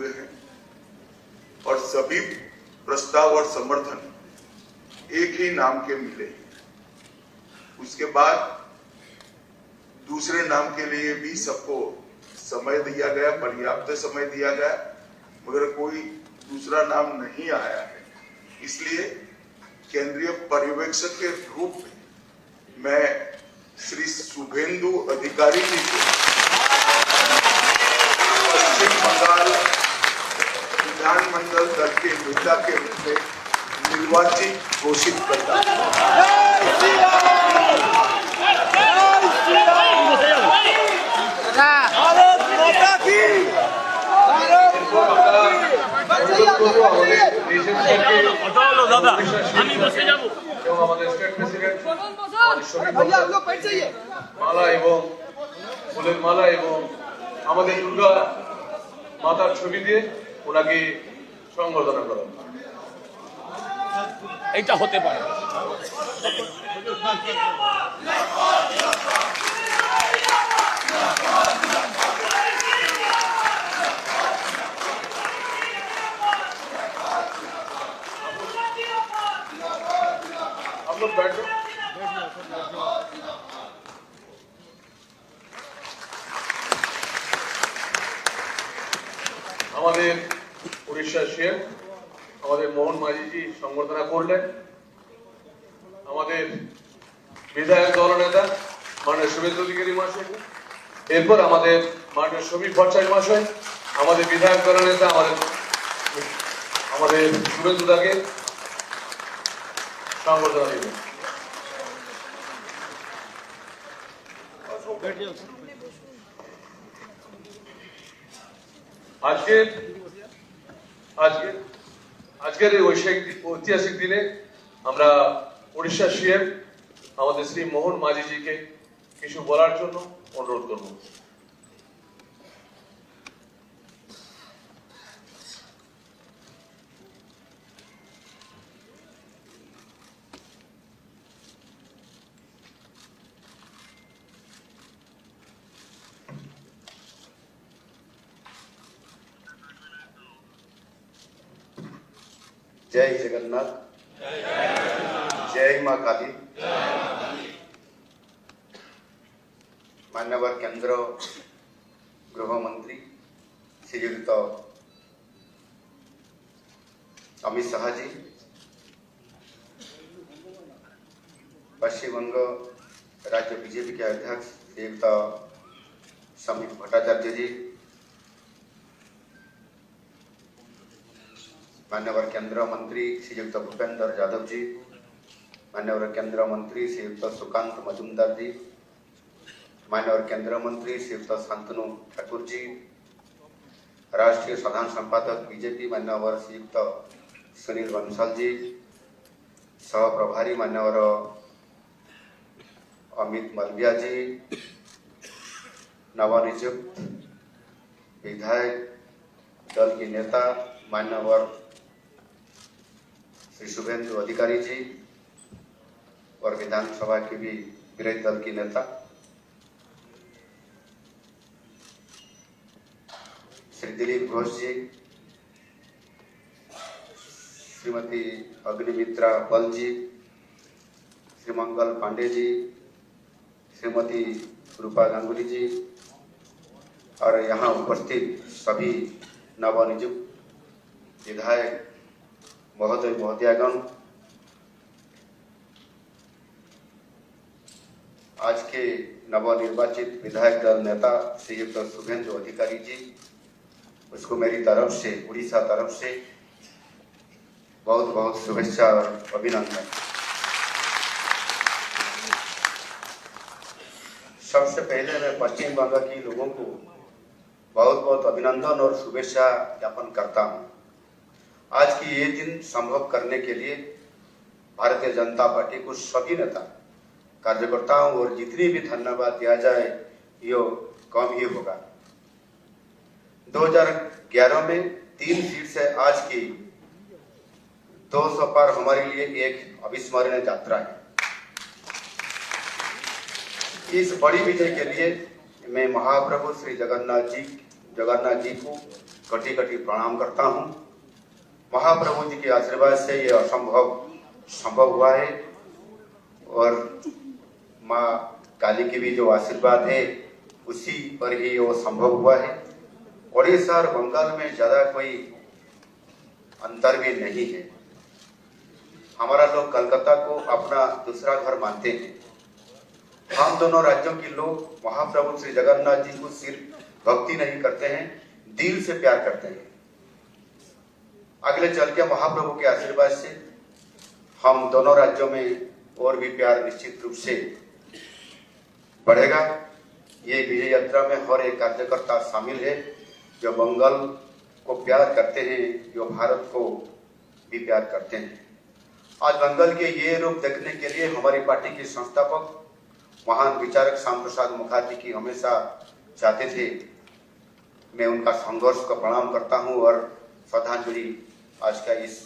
हुए हैं और सभी प्रस्ताव और समर्थन एक ही नाम के मिले। उसके बाद दूसरे नाम के लिए भी सबको समय दिया गया, पर्याप्त समय दिया गया, मगर कोई दूसरा नाम नहीं आया है। इसलिए केंद्रीय पर्यवेक्षक के रूप में मैं श्री शुभेंदु अधिकारी जी को पश्चिम बंगाल विधानमंडल दल के नेता के रूप में निर्वाचित घोषित करता মালা এবং ফুলের মালা এবং আমাদের দুর্গা মাতার ছবি দিয়ে ওনাকে সংবর্ধনা করা এটা হতে পারে। हम लोग बैठ जाओ। আমাদের উড়িষ্যার সিএম আমাদের মোহন মাঝিজি সংবর্ধনা করলেন। আমাদের বিধায়ক দলনেতা মাননীয় শুভেন্দু অধিকারী মহাশয়, এরপর আমাদের মাননীয় সমীর ভট্টাচার্য মহাশয় আমাদের বিধায়ক দলনেতা আমাদের শুভেন্দু দাকে সংবর্ধনা দিবেন। আজকের এই ঐতিহাসিক দিনে আমরা উড়িষ্যা সিএম আমাদের শ্রী মোহন মাঝিজিকে কিছু বলার জন্য অনুরোধ করব। जय जगन्नाथ, जय मां काली। मान्यवर केंद्र गृह मंत्री श्रीयुक्त अमित शाह जी, पश्चिम बंग राज्य बीजेपी के अध्यक्ष श्रीयुक्त समीर भट्टाचार्य जी, मान्यवर केंद्र मंत्री श्रीयुक्त भूपेंद्र यादव जी, मान्यवर केंद्र मंत्री श्रीयुक्त सुकांत मजुमदार जी, मान्यवर केंद्र मंत्री श्रीयुक्त शांतनु ठाकुर जी, राष्ट्रीय साधारण संपादक बीजेपी मान्यवर श्रीयुक्त सुनील बंसल जी, सह प्रभारी मान्यवर अमित मलविया जी, नवनियुक्त विधायक दल के नेता मान्यवर श्री शुभेंदु अधिकारी जी और विधानसभा के भी विरोधी दल की नेता श्री दिलीप घोष जी, श्रीमती अग्निमित्रा पल जी, श्री मंगल पांडे जी, श्रीमती रूपा गांगुली जी और यहाँ उपस्थित सभी नवनियुक्त विधायक महोदय महोदयागण, आज के नवनिर्वाचित विधायक दल नेता श्रीयुक्त शुभेंदु अधिकारी जी, उसको मेरी तरफ से, उड़ीसा तरफ से बहुत बहुत शुभेच्छा और अभिनंदन। सबसे पहले मैं पश्चिम बंगाल के लोगों को बहुत बहुत अभिनंदन और शुभेच्छा ज्ञापन करता हूं। आज की ये दिन संभव करने के लिए भारतीय जनता पार्टी को सभी नेता कार्यकर्ताओं और जितनी भी धन्यवाद दिया जाए यो कम ही होगा। 2011 में 3 सीट से आज की 200 पर हमारे लिए एक अविस्मरणीय यात्रा है। इस बड़ी विजय के लिए मैं महाप्रभु श्री जगन्नाथ जी को कटी कटी प्रणाम करता हूँ। महाप्रभु जी के आशीर्वाद से ये असंभव संभव हुआ है और माँ काली की भी जो आशीर्वाद है उसी पर ही वो संभव हुआ है। ओडिशा और बंगाल में ज्यादा कोई अंतर भी नहीं है। हमारा लोग कलकत्ता को अपना दूसरा घर मानते हैं। हम दोनों राज्यों के लोग महाप्रभु श्री जगन्नाथ जी को सिर्फ भक्ति नहीं करते हैं, दिल से प्यार करते हैं। अगले चल के महाप्रभु के आशीर्वाद से हम दोनों राज्यों में और भी प्यार निश्चित रूप से बढ़ेगा। ये विजय यात्रा में हर एक कार्यकर्ता शामिल है जो बंगाल को प्यार करते हैं, जो भारत को भी प्यार करते हैं। आज बंगाल के ये रूप देखने के लिए हमारी पार्टी के संस्थापक महान विचारक श्याम प्रसाद मुखर्जी की हमेशा चाहते थे। मैं उनका संघर्ष को प्रणाम करता हूं और श्रद्धांजलि आज का इस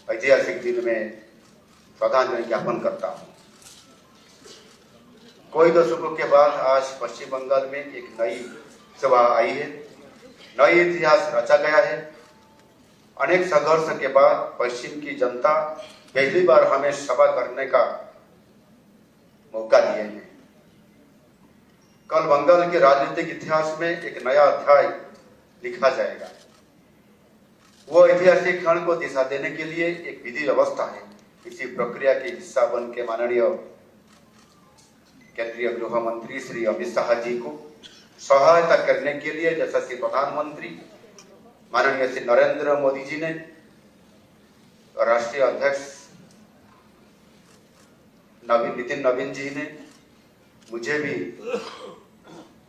ऐतिहासिक दिन में श्रद्धांजलि ज्ञापन करता हूं। कोई दशकों के बाद आज पश्चिम बंगाल में एक नई सभा आई है, नई इतिहास रचा गया है। अनेक संघर्ष के बाद पश्चिम की जनता पहली बार हमें सभा करने का मौका दिए हैं। कल बंगाल के राजनीतिक इतिहास में एक नया अध्याय लिखा जाएगा। वो ऐतिहासिक क्षण को दिशा देने के लिए एक विधि व्यवस्था है। इसी प्रक्रिया के हिस्सा बन के माननीय केंद्रीय गृह मंत्री श्री अमित शाह जी को सहायता करने के लिए यशस्वी प्रधानमंत्री माननीय श्री नरेंद्र मोदी जी ने, राष्ट्रीय अध्यक्ष नितिन नवीन जी ने मुझे भी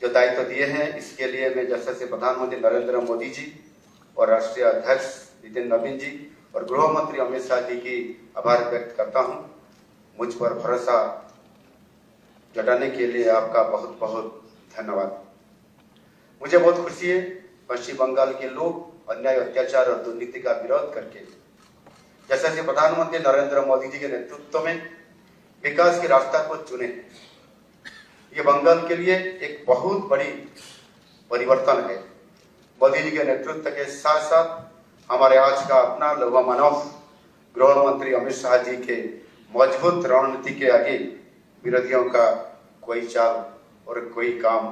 जो दायित्व दिए हैं, इसके लिए मैं यशस्वी प्रधानमंत्री नरेंद्र मोदी जी और राष्ट्रीय अध्यक्ष नितिन नवीन जी और गृह मंत्री अमित शाह जी की आभार व्यक्त करता हूं। मुझ पर भरोसा जताने के लिए आपका बहुत बहुत धन्यवाद। मुझे बहुत खुशी है पश्चिम बंगाल के लोग अन्याय, अत्याचार और दुर्नीति का विरोध करके यशस्वी प्रधानमंत्री नरेंद्र मोदी जी के नेतृत्व में विकास के रास्ता को चुने। ये बंगाल के लिए एक बहुत बड़ी परिवर्तन है। मोदी जी के नेतृत्व के साथ साथ हमारे आज का अपना लौह मानव गृह मंत्री अमित शाह जी के मजबूत रणनीति के आगे विरोधियों का कोई चाल और कोई काम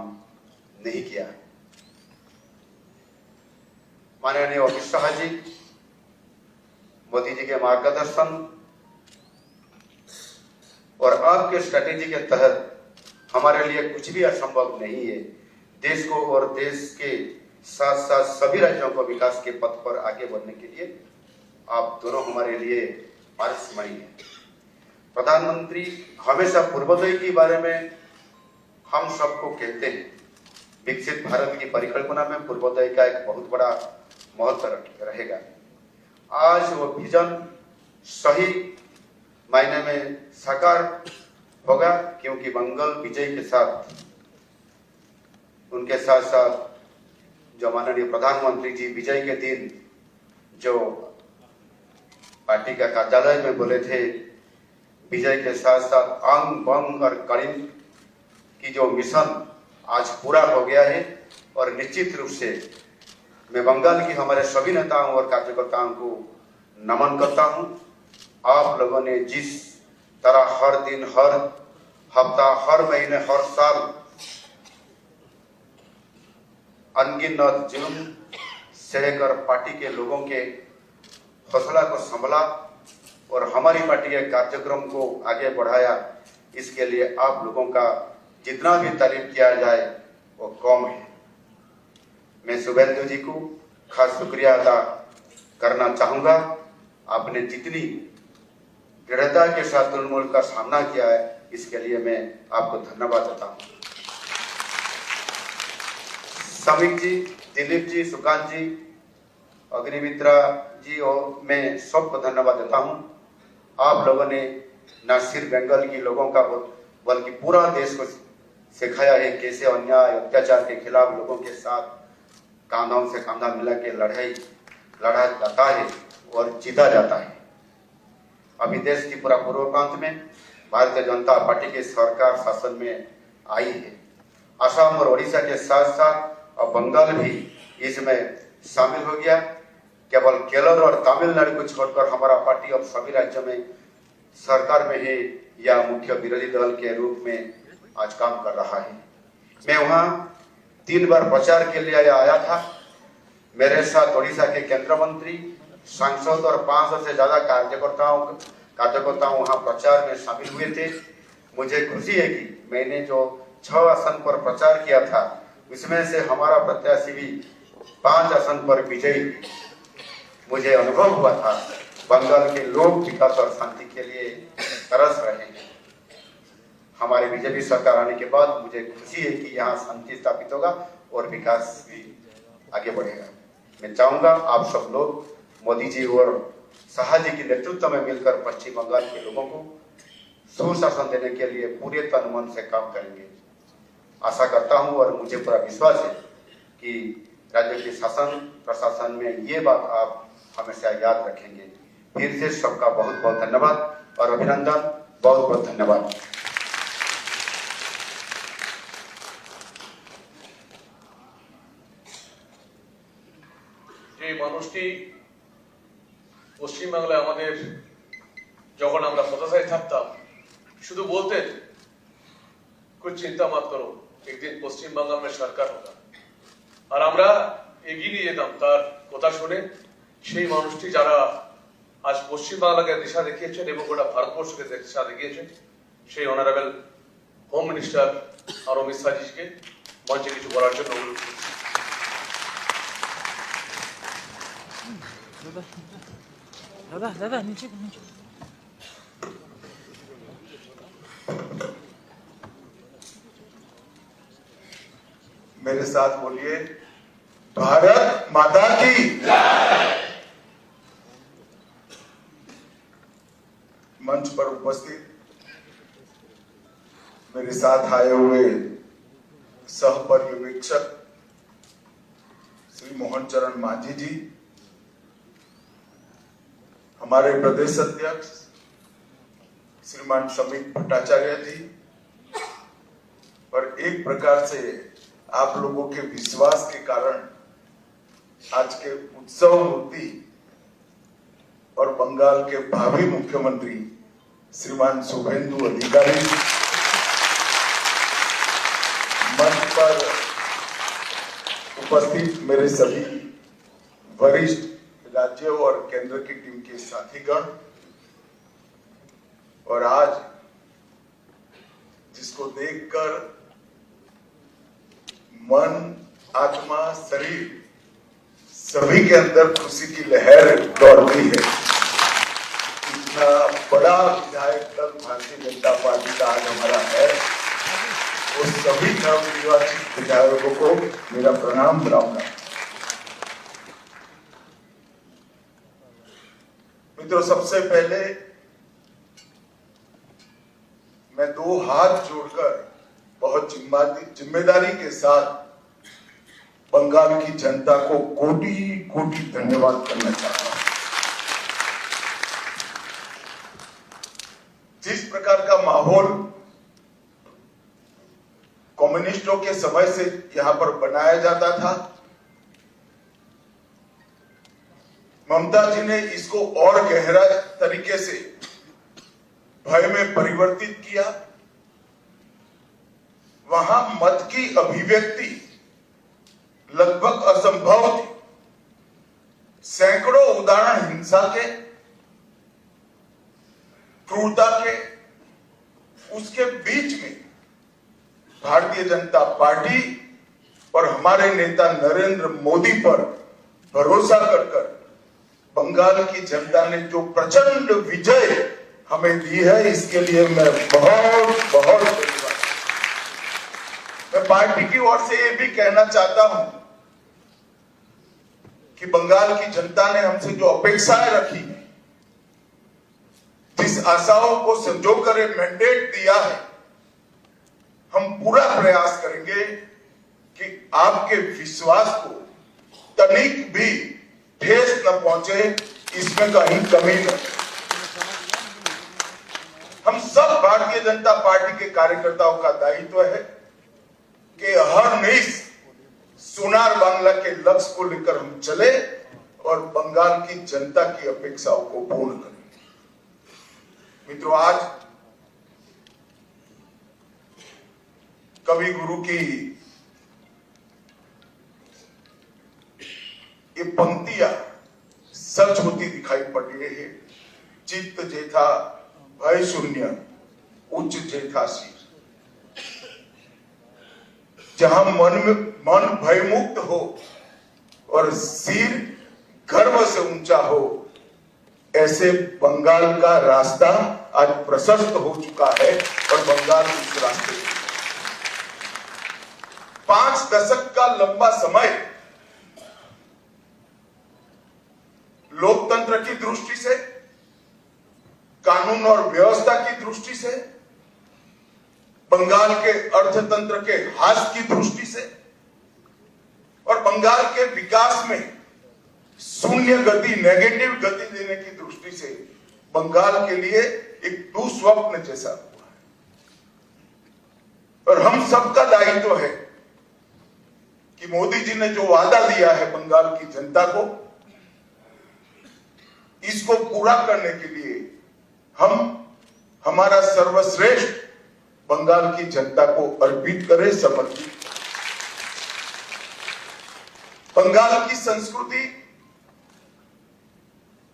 नहीं किया। माननीय अमित शाह जी, मोदी जी के मार्गदर्शन और आपके स्ट्रेटेजी के तहत हमारे लिए कुछ भी असंभव नहीं है। देश को और देश के साथ साथ सभी राज्यों को विकास के पथ पर आगे बढ़ने के लिए आप दोनों हमारे लिए पारस्मरणीय हैं। प्रधानमंत्री हमेशा पूर्वोदय के बारे में हम सबको कहते हैं। विकसित भारत की परिकल्पना में पूर्वोदय का एक बहुत बड़ा महत्व रहेगा। आज वो विजन सही मायने में साकार होगा, क्योंकि बंगाल विजय के साथ उनके साथ साथ जो माननीय प्रधानमंत्री जी विजय के दिन जो पार्टी का कार्यालय में बोले थे, विजय के साथ साथ अंग बंग और करीम की जो मिशन आज पूरा हो गया है। और निश्चित रूप से मैं बंगाल की हमारे सभी नेताओं और कार्यकर्ताओं को नमन करता हूं। आप लोगों ने जिस तरह हर दिन, हर हफ्ता, हर महीने, हर साल अनगिनत जुल्म सहकर पार्टी के लोगों के हौसला को संभाला और हमारी पार्टी के कार्यक्रम को आगे बढ़ाया, इसके लिए आप लोगों का जितना भी तारीफ किया जाए वो कम है। मैं शुभेंदु जी को खास शुक्रिया अदा करना चाहूंगा। आपने जितनी दृढ़ता के साथ तृणमूल का सामना किया है, इसके लिए मैं आपको धन्यवाद देता हूं। समीक जी, दिलीप जी, सुकांत जी, अग्निमित्रा जी और मैं सबको धन्यवाद देता हूं। आप लोगों ने न सिर्फ बंगाल के लोगों का बल्कि पूरा देश को सिखाया है कैसे अन्याय, अत्याचार के खिलाफ लोगों के साथ कांधों से कांधा मिला के लड़ा जाता है और जीता जाता है। अभी देश की पूरा पूर्व प्रांत में भारतीय जनता पार्टी की सरकार शासन में आई है। असम और ओडिशा के साथ साथ अब बंगाल भी इसमें शामिल हो गया। केवल केरल और तमिलनाडु को छोड़कर हमारा पार्टी अब सभी राज्यों में सरकार में ही या मुख्य विरोधी दल के रूप में आज काम कर रहा है। मैं वहां 3 बार प्रचार के लिए आया था। मेरे साथ ओडिशा के केंद्र मंत्री, सांसद और 500 से ज्यादा कार्यकर्ता वहां प्रचार में शामिल हुए थे। मुझे खुशी है कि मैंने जो 6 आसन पर प्रचार किया था उसमें से हमारा प्रत्याशी भी 5 आसन पर विजयी। मुझे अनुभव हुआ था बंगाल के लोग विकास और शांति के लिए तरस रहे हैं। हमारी बीजेपी सरकार आने के बाद मुझे खुशी है कि यहाँ शांति स्थापित होगा और विकास भी आगे बढ़ेगा। मैं चाहूंगा आप सब लोग मोदी जी और शाह जी के नेतृत्व में मिलकर पश्चिम बंगाल के लोगों को सुशासन देने के लिए पूरे तन मन से काम करेंगे। आशा करता हूं और मुझे पूरा विश्वास है कि राज्य के शासन प्रशासन में ये बात आप हमेशा याद रखेंगे। फिर से सबका बहुत बहुत धन्यवाद और अभिनंदन। बहुत बहुत धन्यवाद। যে মানুষটি পশ্চিমবাংলায় আমাদের যখন আমরা হতাশায় থাকতাম শুধু বলতেন कुछ चिंता मत करो एक दिन पश्चिम बंगाल में सरकार होगा আর আমরা এগিয়ে নিয়ে যেতাম তার কথা শুনে। সেই মানুষটি যারা আজ পশ্চিম বাংলাকে দিশা দেখিয়েছেন এবং গোটা ভারতবর্ষকে দিশা দেখিয়েছেন সেই অনারেবল হোম মিনিস্টার আর অমিত শাহজিকে মঞ্চে কিছু বলার জন্য অনুরোধ করছি। दादा दादा नीचे नीचे मेरे साथ बोलिए, भारत माता की जय। मंच पर उपस्थित मेरे साथ आए हुए सह पर्यवेक्षक श्री मोहन चरण मांझी जी, हमारे प्रदेश अध्यक्ष श्रीमान समीत भट्टाचार्य जी, और एक प्रकार से आप लोगों के विश्वास के कारण आज के उत्सव मूर्ति और बंगाल के भावी मुख्यमंत्री श्रीमान शुभेंदु अधिकारी, मंच पर उपस्थित मेरे सभी वरिष्ठ राज्य और केंद्र की टीम के साथीगण, और आज जिसको देखकर मन, आत्मा, शरीर सभी के अंदर खुशी की लहर दौड़ती है। इतना बड़ा विधायक दल भारतीय जनता पार्टी का आज हमारा है, उस सभी नवनिर्वाचित विधायकों को मेरा प्रणाम बुलाऊंगा। मित्रों, सबसे पहले मैं 2 हाथ जोड़कर बहुत जिम्मेदारी के साथ बंगाल की जनता को कोटि कोटि धन्यवाद करना चाहता हूं। जिस प्रकार का माहौल कम्युनिस्टों के समय से यहां पर बनाया जाता था, ममता जी ने इसको और गहरा तरीके से भय में परिवर्तित किया। वहां मत की अभिव्यक्ति लगभग असंभव थी। सैकड़ों उदाहरण हिंसा के, क्रूरता के, उसके बीच में भारतीय जनता पार्टी और हमारे नेता नरेंद्र मोदी पर भरोसा कर बंगाल की जनता ने जो प्रचंड विजय हमें दी है, इसके लिए मैं बहुत बहुत धन्यवाद। मैं पार्टी की ओर से ये भी कहना चाहता हूं कि बंगाल की जनता ने हमसे जो अपेक्षाएं रखी, जिस आशाओं को संजोकर मैंडेट दिया है, हम पूरा प्रयास करेंगे कि आपके विश्वास को तनिक भी ठेस न पहुंचे, इसमें कहीं कमी न। हम सब भारतीय जनता पार्टी के कार्यकर्ताओं का दायित्व है कि हर निश सोनार बांग्ला के लक्ष्य को लेकर हम चले और बंगाल की जनता की अपेक्षाओं को पूर्ण करें। मित्रों, आज कवि गुरु की ये पंक्तियां सच होती दिखाई पड़ रही है। चित्त जेठा भय शून्य उच्च जेठा शीर। जहां मन भयमुक्त हो और सिर गर्व से ऊंचा हो, ऐसे बंगाल का रास्ता आज प्रशस्त हो चुका है और बंगाल उस रास्ते 5 दशक का लंबा समय लोकतंत्र की दृष्टि से, कानून और व्यवस्था की दृष्टि से, बंगाल के अर्थतंत्र के ह्रास की दृष्टि से और बंगाल के विकास में शून्य गति, नेगेटिव गति देने की दृष्टि से बंगाल के लिए एक दुस्वप्न जैसा हुआ है। और हम सबका दायित्व है कि मोदी जी ने जो वादा दिया है बंगाल की जनता को, इसको पूरा करने के लिए हम हमारा सर्वश्रेष्ठ बंगाल की जनता को अर्पित करें, समर्पित करें। बंगाल की संस्कृति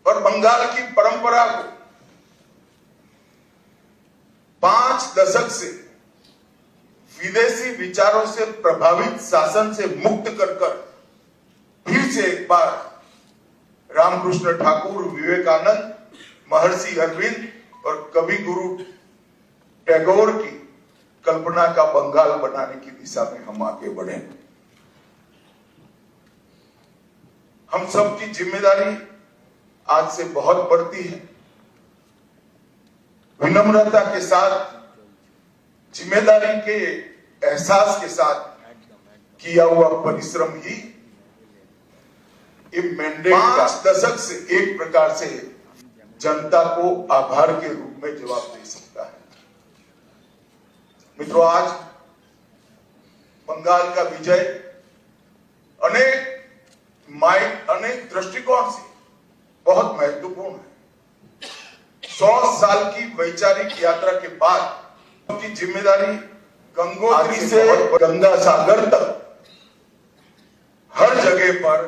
और बंगाल की परंपरा को 5 दशक से विदेशी विचारों से प्रभावित शासन से मुक्त कर फिर से एक बार रामकृष्ण ठाकुर, विवेकानंद, महर्षि अरविंद और कवि गुरु टैगोर की कल्पना का बंगाल बनाने की दिशा में हम आगे बढ़े। हम सबकी जिम्मेदारी आज से बहुत बढ़ती है। विनम्रता के साथ, जिम्मेदारी के एहसास के साथ किया हुआ परिश्रम ही ये मैंडेट 5 दशक से एक प्रकार से जनता को आभार के रूप में जवाब दे सकता है। मित्रों, आज बंगाल का विजय अनेक दृष्टिकोण से बहुत महत्वपूर्ण है। 100 साल की वैचारिक यात्रा के बाद उनकी जिम्मेदारी गंगोत्री से गंगा सागर तक हर जगह पर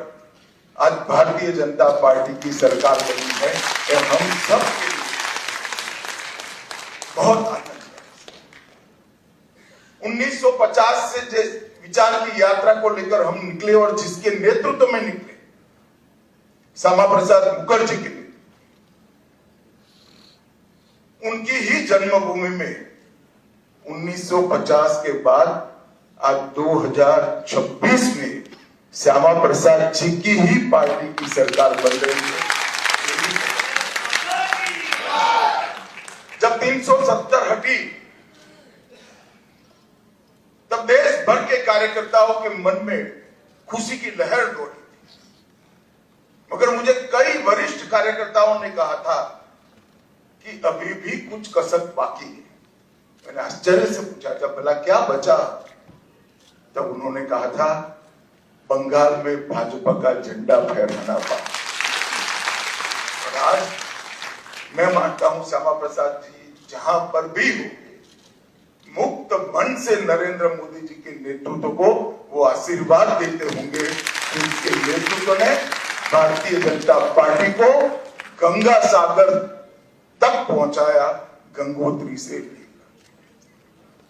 आज भारतीय जनता पार्टी की सरकार बनी है और हम सब के लिए बहुत आनंद है। 1950 से जिस विचार की यात्रा को लेकर हम निकले और जिसके नेतृत्व में निकले, श्यामा प्रसाद मुखर्जी के लिए, उनकी ही जन्मभूमि में 1950 के बाद आज 2026 में श्यामा प्रसाद जी की ही पार्टी की सरकार बन रही है। जब 370 हटी तब देश भर के कार्यकर्ताओं के मन में खुशी की लहर दौड़ी थी, मगर मुझे कई वरिष्ठ कार्यकर्ताओं ने कहा था कि अभी भी कुछ कसक बाकी है। मैंने आश्चर्य से पूछा, जब भला क्या बचा? तब उन्होंने कहा था, बंगाल में भाजपा का झंडा फहराना बाकी। और आज मैं मानता हूं श्यामा प्रसाद जी जहां पर भी होंगे, मुक्त मन से नरेंद्र मोदी जी के नेतृत्व को वो आशीर्वाद देते होंगे कि उनके नेतृत्व ने भारतीय जनता पार्टी को गंगा सागर तक पहुंचाया, गंगोत्री से लेकर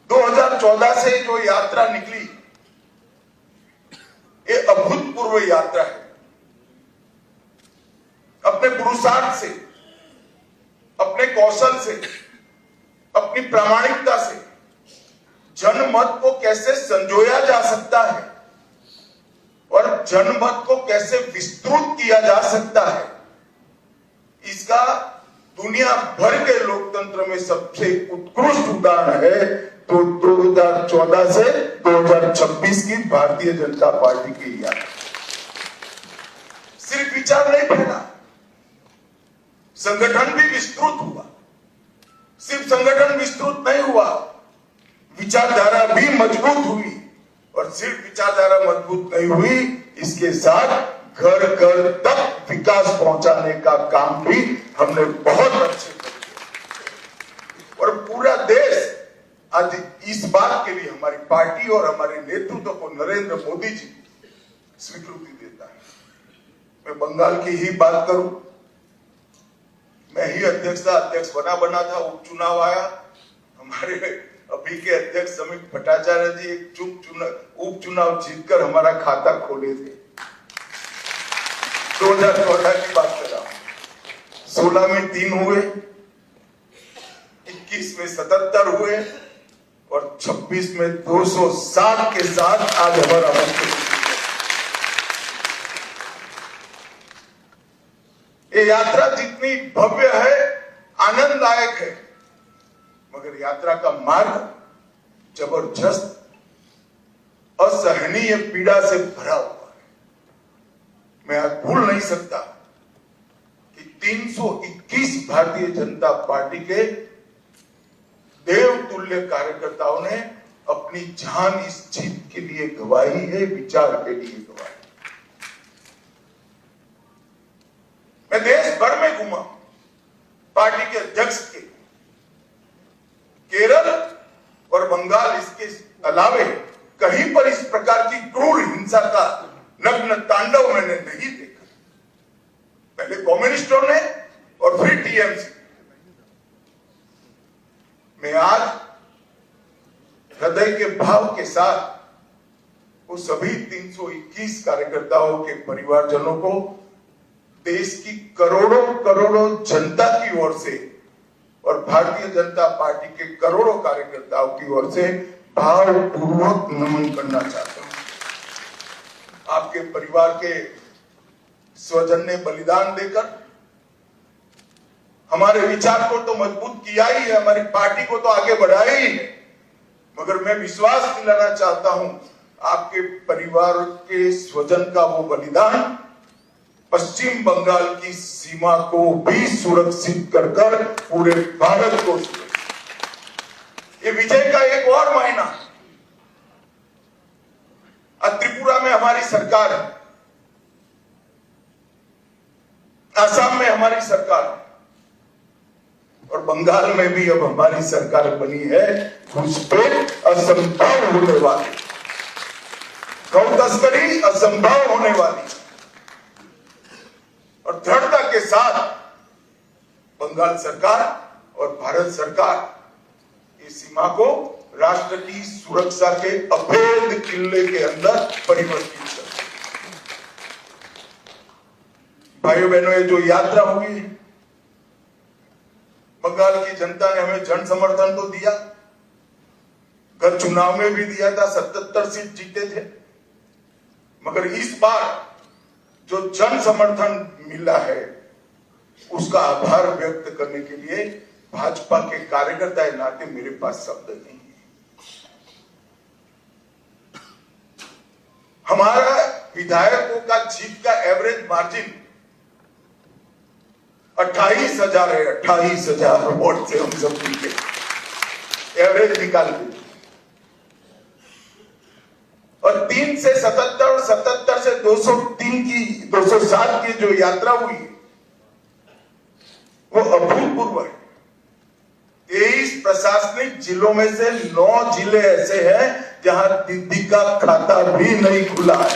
2014 से जो यात्रा निकली, ये अभूतपूर्व यात्रा है। अपने पुरुषार्थ से, अपने कौशल से, अपनी प्रामाणिकता से जनमत को कैसे संजोया जा सकता है और जनमत को कैसे विस्तृत किया जा सकता है, इसका दुनिया भर के लोकतंत्र में सबसे उत्कृष्ट उदाहरण है तो 2014 से 2026 की भारतीय जनता पार्टी की यात्रा। सिर्फ विचार नहीं फैला, संगठन भी विस्तृत हुआ। सिर्फ संगठन विस्तृत नहीं हुआ, विचारधारा भी मजबूत हुई और सिर्फ विचारधारा मजबूत नहीं हुई, इसके साथ घर घर तक विकास पहुंचाने का काम भी हमने बहुत अच्छे से किया। और पूरा देश आज इस बात के लिए हमारी पार्टी और हमारे नेतृत्व को नरेंद्र मोदी जी स्वीकृति देता है। मैं बंगाल की ही बात करूं, मैं ही अध्यक्ष बना था, उपचुनाव आया, हमारे अभी के अध्यक्ष समीप भट्टाचार्य जी एक उपचुनाव जीतकर हमारा खाता खोले थे। 2014 की बात कर रहा हूं। 16 में 3 हुए, 21 में 77 हुए और 26 में 207 के साथ आज हमारा ये यात्रा जितनी भव्य है, आनंददायक है, मगर यात्रा का मार्ग जबरदस्त असहनीय पीड़ा से भरा हुआ है। मैं आज भूल नहीं सकता कि 321 भारतीय जनता पार्टी के देवतुल्य कार्यकर्ताओं ने अपनी जान इस जीत के लिए गवाई है, विचार के लिए गवाई। मैं देश भर में घूमा, पार्टी के अध्यक्ष के केरल और बंगाल, इसके अलावे कहीं पर इस प्रकार की क्रूर हिंसा का नग्न तांडव मैंने नहीं देखा। पहले कम्युनिस्टों ने और फिर टीएमसी। मैं आज हृदय के भाव के साथ वो सभी 321 कार्यकर्ताओं के परिवारजनों को देश की करोड़ों करोड़ों जनता की ओर से और भारतीय जनता पार्टी के करोड़ों कार्यकर्ताओं की ओर से भावपूर्वक नमन करना चाहता हूं। आपके परिवार के स्वजन ने बलिदान देकर हमारे विचार को तो मजबूत किया ही है, हमारी पार्टी को तो आगे बढ़ाया ही है, मगर मैं विश्वास दिलाना चाहता हूं आपके परिवार के स्वजन का वो बलिदान पश्चिम बंगाल की सीमा को भी सुरक्षित कर पूरे भारत को ये विजय का एक और मायना। आज त्रिपुरा में हमारी सरकार है, असम में हमारी सरकार है और बंगाल में भी अब हमारी सरकार बनी है। घुसपैठ असंभव होने वाली, गौ तस्करी असंभव होने वाली और दृढ़ता के साथ बंगाल सरकार और भारत सरकार इस सीमा को राष्ट्र की सुरक्षा के अभेद किले के अंदर परिवर्तित कर। भाइयों बहनों, ये जो यात्रा हुई, बंगाल की जनता ने हमें जन समर्थन तो दिया, गत चुनाव में भी दिया था, 77 सीट जीते थे, मगर इस बार जो जन समर्थन मिला है उसका आभार व्यक्त करने के लिए भाजपा के कार्यकर्ता के नाते मेरे पास शब्द नहीं है। हमारा विधायकों का जीत का एवरेज मार्जिन 28,000 है। 28,000 वोट से हम सब जीते, एवरेज निकाल दीजिए। और 3 से 77, 77 से 207 की जो यात्रा हुई वो अभूतपूर्व है। 23 प्रशासनिक जिलों में से 9 जिले ऐसे हैं जहां दीदी का खाता भी नहीं खुला है,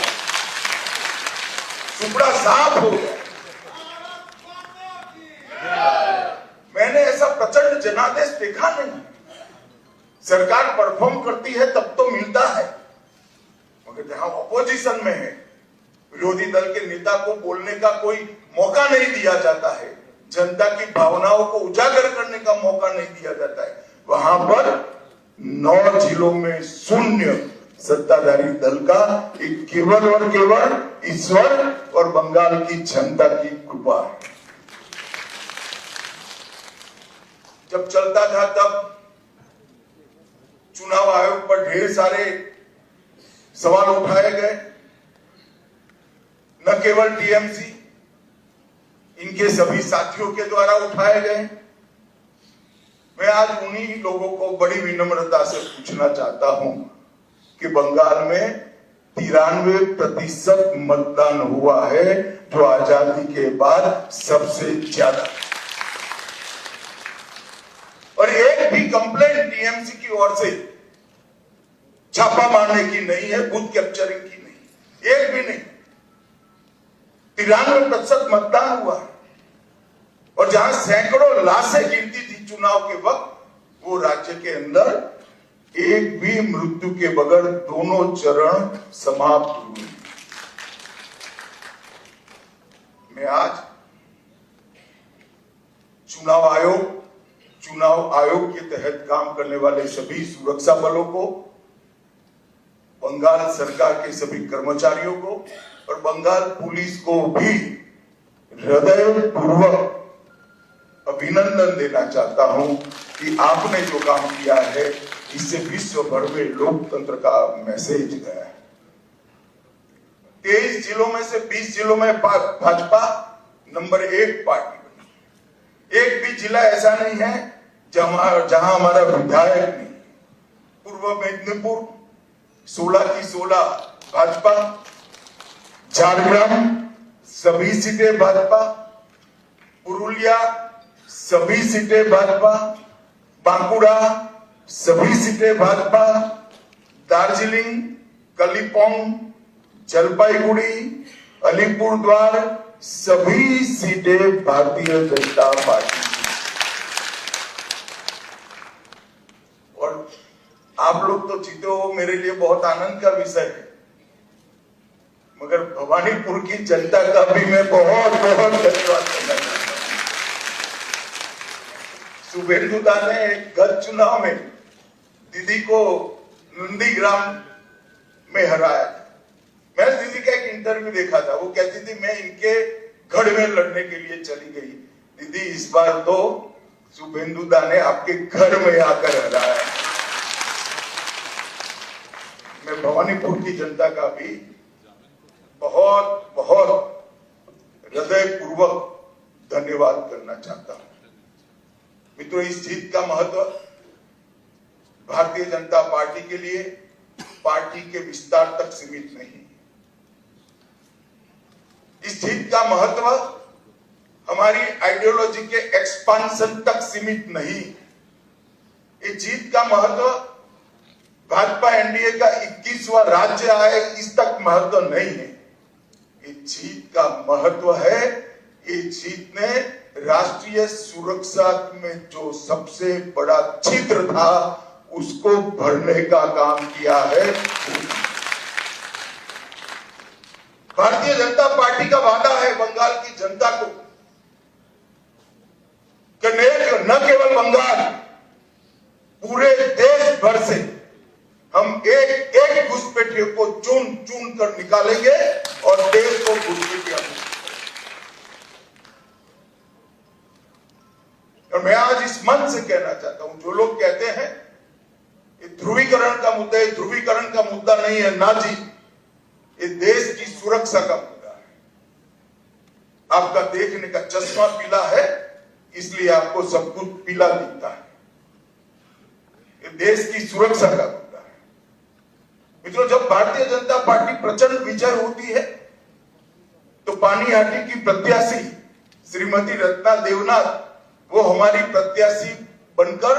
सुपड़ा साफ हो गया। मैंने ऐसा प्रचंड जनादेश देखा नहीं। सरकार परफॉर्म करती है तब तो मिलता है, मगर जहां ऑपोजिशन में है, विरोधी दल के नेता को बोलने का कोई मौका नहीं दिया जाता है, जनता की भावनाओं को उजागर करने का मौका नहीं दिया जाता है, वहां पर 9 जिलों में शून्य सत्ताधारी दल का एक केवल और केवल ईश्वर और बंगाल की जनता की कृपा है। जब चलता था तब चुनाव आयोग पर ढेर सारे सवाल उठाए गए, न केवल टीएमसी, इनके सभी साथियों के द्वारा उठाए गए। मैं आज उन्हीं लोगों को बड़ी विनम्रता से पूछना चाहता हूं कि बंगाल में 93% मतदान हुआ है, जो आजादी के बाद सबसे ज्यादा। और एक भी कंप्लेंट टीएमसी की ओर से छापा मारने की नहीं है, बूथ कैप्चरिंग की नहीं, एक भी नहीं। 93% मतदान हुआ है। और जहां सैकड़ों लाशें गिरती थी चुनाव के वक्त, वो राज्य के अंदर एक भी मृत्यु के बगैर दोनों चरण समाप्त हुए। मैं आज चुनाव आयोग के तहत काम करने वाले सभी सुरक्षा बलों को, बंगाल सरकार के सभी कर्मचारियों को और बंगाल पुलिस को भी हृदयपूर्वक अभिनंदन देना चाहता हूं कि आपने जो काम किया है, इससे विश्व भर में लोकतंत्र का मैसेज गया है। 23 जिलों में से 20 जिलों में भाजपा नंबर 1 पार्टी बनी। एक भी जिला ऐसा नहीं है जहां हमारा विधायक नहीं। पूर्व मेदिनीपुर 16 की 16 भाजपा, झारग्राम सभी सीटें भाजपा, पुरुलिया सभी सीटें भाजपा, बांकुड़ा सभी सीटें भाजपा, दार्जिलिंग, कलिम्पोंग, जलपाईगुड़ी, अलीपुरद्वार सभी सीटें भारतीय जनता पार्टी। और आप लोग तो जीते हो, मेरे लिए बहुत आनंद का विषय है, मगर भवानीपुर की जनता का भी मैं बहुत बहुत धन्यवाद करना चाहता हूं। शुभेंदुदा ने गत चुनाव में दीदी को नंदीग्राम में हराया था। मैंने दीदी का एक इंटरव्यू देखा था, वो कहती थी मैं इनके गढ़ में लड़ने के लिए चली गई। दीदी इस बार तो शुभेंदुदा ने आपके घर में आकर हराया। मैं भवानीपुर की जनता का भी बहुत बहुत हृदयपूर्वक धन्यवाद करना चाहता हूं। मित्रों, इस जीत का महत्व भारतीय जनता पार्टी के लिए पार्टी के विस्तार तक सीमित नहीं। इस जीत का महत्व हमारी आइडियोलॉजी के एक्सपांशन तक सीमित नहीं। इस जीत का महत्व भाजपा एनडीए का 21वां राज्य आए इस तक महत्व नहीं है। इस जीत का महत्व है, इस जीत ने राष्ट्रीय सुरक्षा में जो सबसे बड़ा छिद्र था उसको भरने का काम किया है। भारतीय जनता पार्टी का वादा है बंगाल की जनता को कि न केवल बंगाल, पूरे देश भर से हम एक एक घुसपैठियों को चुन चुन कर निकालेंगे और देश को घुसपैठिया। और मैं आज इस मन से कहना चाहता हूं, जो लोग कहते हैं ध्रुवीकरण का मुद्दा है, ध्रुवीकरण का मुद्दा नहीं है ना जी, ये देश की सुरक्षा का मुद्दा है। आपका देखने का चश्मा पीला है, इसलिए आपको सब कुछ पीला दिखता है। ये देश की सुरक्षा का मुद्दा है। मित्रों, जब भारतीय जनता पार्टी प्रचंड विजय होती है तो पानीहाटी की प्रत्याशी श्रीमती रत्ना देवनाथ, वो हमारी प्रत्याशी बनकर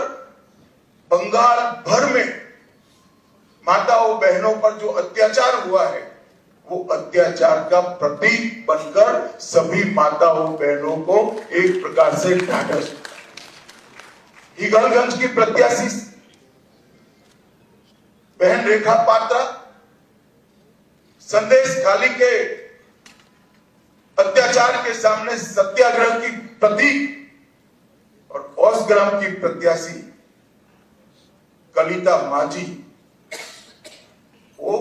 बंगाल भर में माताओं बहनों पर जो अत्याचार हुआ है, वो अत्याचार का प्रतीक बनकर सभी माताओं बहनों को एक प्रकार से ढांढस। ईगलगंज की प्रत्याशी बहन रेखा पात्रा संदेश खाली के अत्याचार के सामने सत्याग्रह की प्रतीक, और औसग्राम की प्रत्याशी कलिता माझी, वो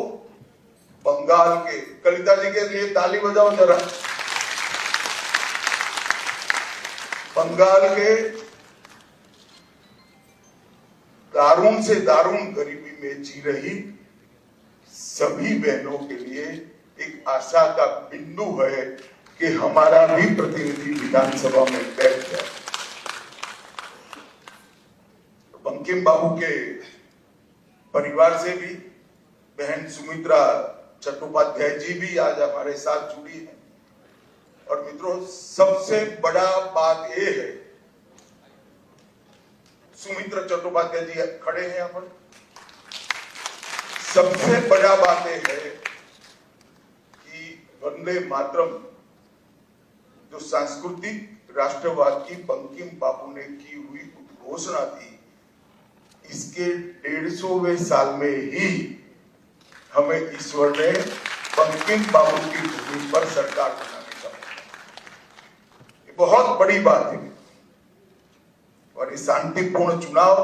बंगाल के, कलिता जी के लिए ताली बजाओ जरा, बंगाल के दारुण से दारुण गरीबी में जी रही सभी बहनों के लिए एक आशा का बिंदु है कि हमारा भी प्रतिनिधि विधानसभा में बैठ जाए। बंकिम बाबू के परिवार से भी बहन सुमित्रा चट्टोपाध्याय जी भी आज हमारे साथ जुड़ी है। और मित्रों, सबसे बड़ा बात यह है, सुमित्रा चट्टोपाध्याय जी खड़े हैं यहाँ पर। सबसे बड़ा बात यह है कि वंदे मातरम जो सांस्कृतिक राष्ट्रवाद की बंकिम बाबू ने की हुई घोषणा थी, इसके 150वें साल में ही हमें ईश्वर ने बंकिम बाबू की भूमि पर सरकार बनाने का, ये बहुत बड़ी बात है। और ये शांतिपूर्ण चुनाव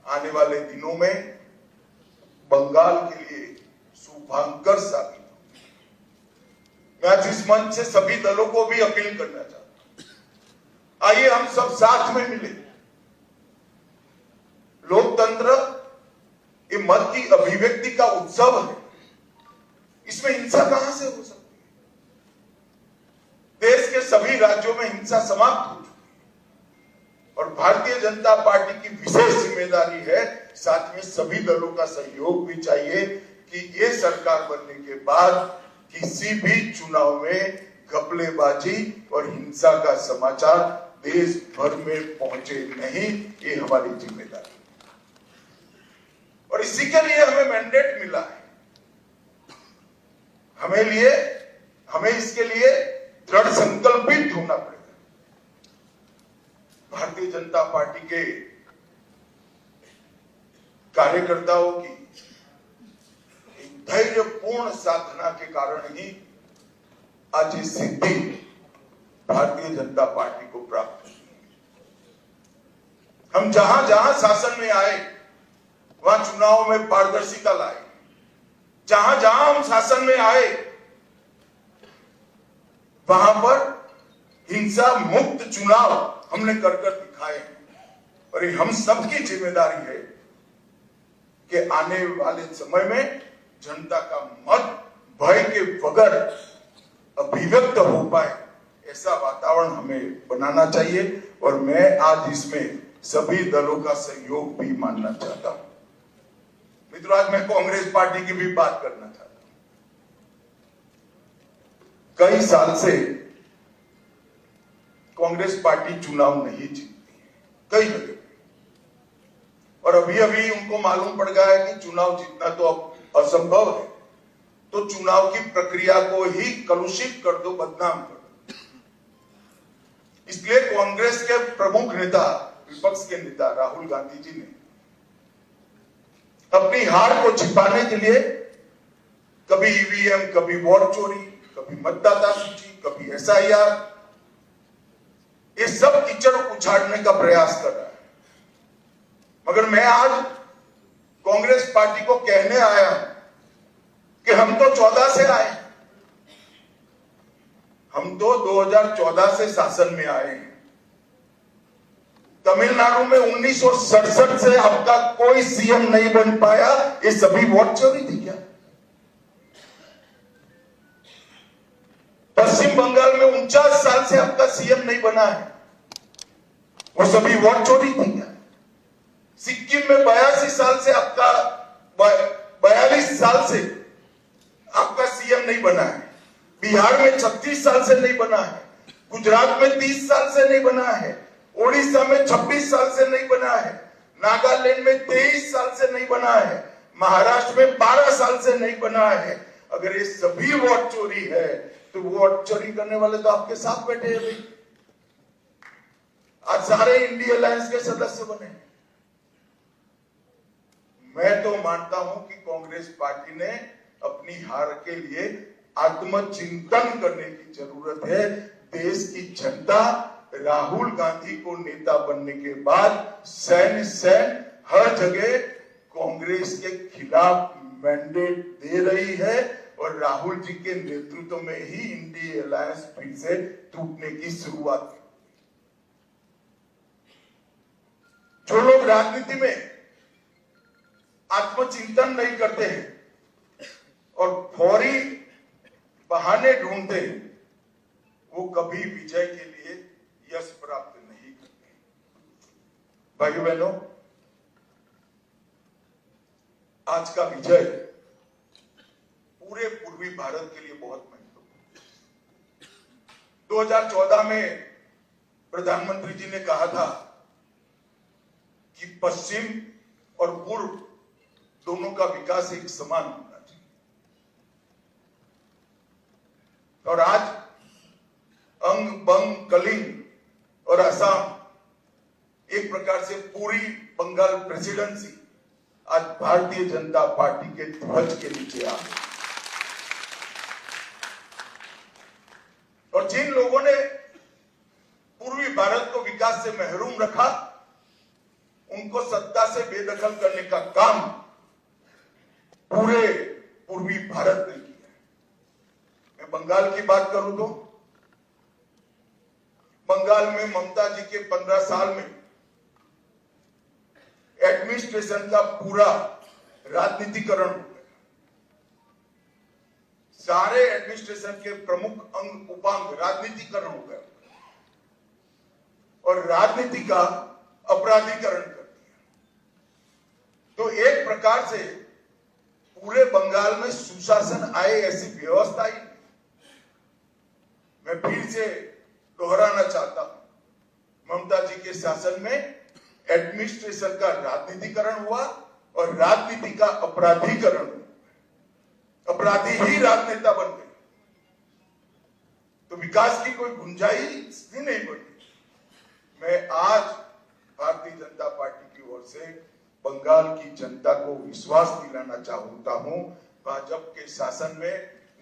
आने वाले दिनों में बंगाल के लिए शुभांकर साबित हो। मैं आज इस मंच से सभी दलों को भी अपील करना चाहता हूं, आइए हम सब साथ में मिले। लोकतंत्र ये मत की अभिव्यक्ति का उत्सव है, इसमें हिंसा कहां से हो सकती है? देश के सभी राज्यों में हिंसा समाप्त हो चुकी है और भारतीय जनता पार्टी की विशेष जिम्मेदारी है, साथ में सभी दलों का सहयोग भी चाहिए कि ये सरकार बनने के बाद किसी भी चुनाव में घपलेबाजी और हिंसा का समाचार देश भर में पहुंचे नहीं, ये हमारी जिम्मेदारी। और इसी के लिए हमें मैंडेट मिला है। हमें इसके लिए दृढ़ संकल्पित होना पड़ेगा। भारतीय जनता पार्टी के कार्यकर्ताओं की धैर्यपूर्ण साधना के कारण ही आज ये सिद्धि भारतीय जनता पार्टी को प्राप्त हुई। हम जहां जहां शासन में आए वहां चुनाव में पारदर्शिता लाए, जहां जहां हम शासन में आए वहां पर हिंसा मुक्त चुनाव हमने कर दिखाए। और ये हम सबकी जिम्मेदारी है कि आने वाले समय में जनता का मत भय के बगैर अभिव्यक्त हो पाए, ऐसा वातावरण हमें बनाना चाहिए। और मैं आज इसमें सभी दलों का सहयोग भी मानना चाहता हूं। मित्रों, आज मैं कांग्रेस पार्टी की भी बात करना चाहता हूं। कई साल से कांग्रेस पार्टी चुनाव नहीं जीतती है, कई जगह। और अभी अभी उनको मालूम पड़ गया है कि चुनाव जीतना तो अब असंभव है, तो चुनाव की प्रक्रिया को ही कलुषित कर दो, बदनाम कर दो। इसलिए कांग्रेस के प्रमुख नेता, विपक्ष के नेता राहुल गांधी जी ने अपनी हार को छिपाने के लिए कभी ईवीएम, कभी वोट चोरी, कभी मतदाता सूची, कभी एसआईआर, ये सब कीचड़ उछाड़ने का प्रयास कर रहा है। मगर मैं आज कांग्रेस पार्टी को कहने आया कि हम तो 14 से आए, हम तो 2014 से शासन में आए हैं। तमिलनाडु में 1967 से अब तक कोई सीएम नहीं बन पाया, ये सभी वोट चोरी थी क्या? पश्चिम बंगाल में 49 साल से अब तक सीएम नहीं बना है, वो सभी वोट चोरी थी क्या? सिक्किम में 82 साल से आपका 42 साल से आपका सीएम नहीं बना है, बिहार में 36 साल से नहीं बना है, गुजरात में 30 साल से नहीं बना है, ओडिशा में 26 साल से नहीं बना है, नागालैंड में 23 साल से नहीं बना है, महाराष्ट्र में 12 साल से नहीं बना है। अगर ये सभी वोट चोरी है तो वोट चोरी करने वाले तो आपके साथ बैठे हैं भाई। आज सारे इंडिया अलायंस के सदस्य बने। मैं तो मानता हूं कि कांग्रेस पार्टी ने अपनी हार के लिए आत्मचिंतन करने की जरूरत है। देश की जनता राहुल गांधी को नेता बनने के बाद सैन हर जगह कांग्रेस के खिलाफ मैंडेट दे रही है और राहुल जी के नेतृत्व में ही इंडिया अलायंस फिर से टूटने की शुरुआत हुई। जो लोग राजनीति में आत्मचिंतन नहीं करते हैं और फौरी बहाने ढूंढते हैं, वो कभी विजय के लिए यश प्राप्त नहीं करते। भाइयों बहनों, आज का विजय पूरे पूर्वी भारत के लिए बहुत महत्वपूर्ण। 2014 में प्रधानमंत्री जी ने कहा था कि पश्चिम और पूर्व दोनों का विकास एक समान होना चाहिए, और आज अंग बंग कलिंग और असम, एक प्रकार से पूरी बंगाल प्रेसिडेंसी आज भारतीय जनता पार्टी के ध्वज के नीचे आ गई। और जिन लोगों ने पूर्वी भारत को विकास से महरूम रखा, उनको सत्ता से बेदखल करने का काम पूरे पूर्वी भारत ने किया। मैं बंगाल की बात करूं तो बंगाल में ममता जी के 15 साल में एडमिनिस्ट्रेशन का पूरा राजनीतिकरण हो गया। सारे एडमिनिस्ट्रेशन के प्रमुख अंग उपांग राजनीतिकरण हो गया और राजनीति का अपराधीकरण कर दिया। तो एक प्रकार से पूरे बंगाल में सुशासन आए ऐसी व्यवस्था ही नहीं। मैं फिर से दोहराना चाहता हूं, ममता जी के शासन में एडमिनिस्ट्रेशन का राजनीतिकरण हुआ और राजनीति का अपराधीकरण हुआ। अपराधी ही राजनेता बन गए, तो विकास की कोई गुंजाइश ही नहीं बनी। मैं आज भारतीय जनता पार्टी की ओर से बंगाल की जनता को विश्वास दिलाना चाहता हूं, भाजपा के शासन में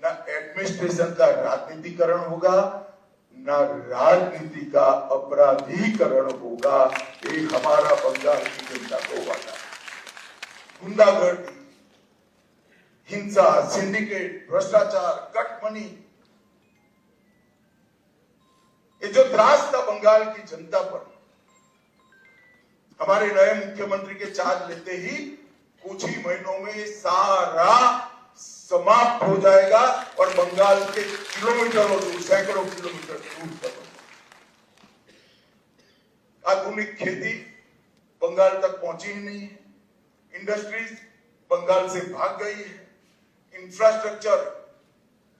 न एडमिनिस्ट्रेशन का राजनीतिकरण होगा, न राजनीति का अपराधीकरण होगा। ये हमारा बंगाल की जनता को वादा है। गुंडागर्दी, हिंसा, सिंडिकेट, भ्रष्टाचार, कटमनी, ये जो त्रास था बंगाल की जनता पर, हमारे नए मुख्यमंत्री के चार्ज लेते ही कुछ ही महीनों में ये सारा समाप्त हो जाएगा और बंगाल के किलोमीटरों दूर, सैकड़ों किलोमीटर दूर तक आधुनिक खेती बंगाल तक पहुंची ही नहीं है। इंडस्ट्रीज बंगाल से भाग गई है। इंफ्रास्ट्रक्चर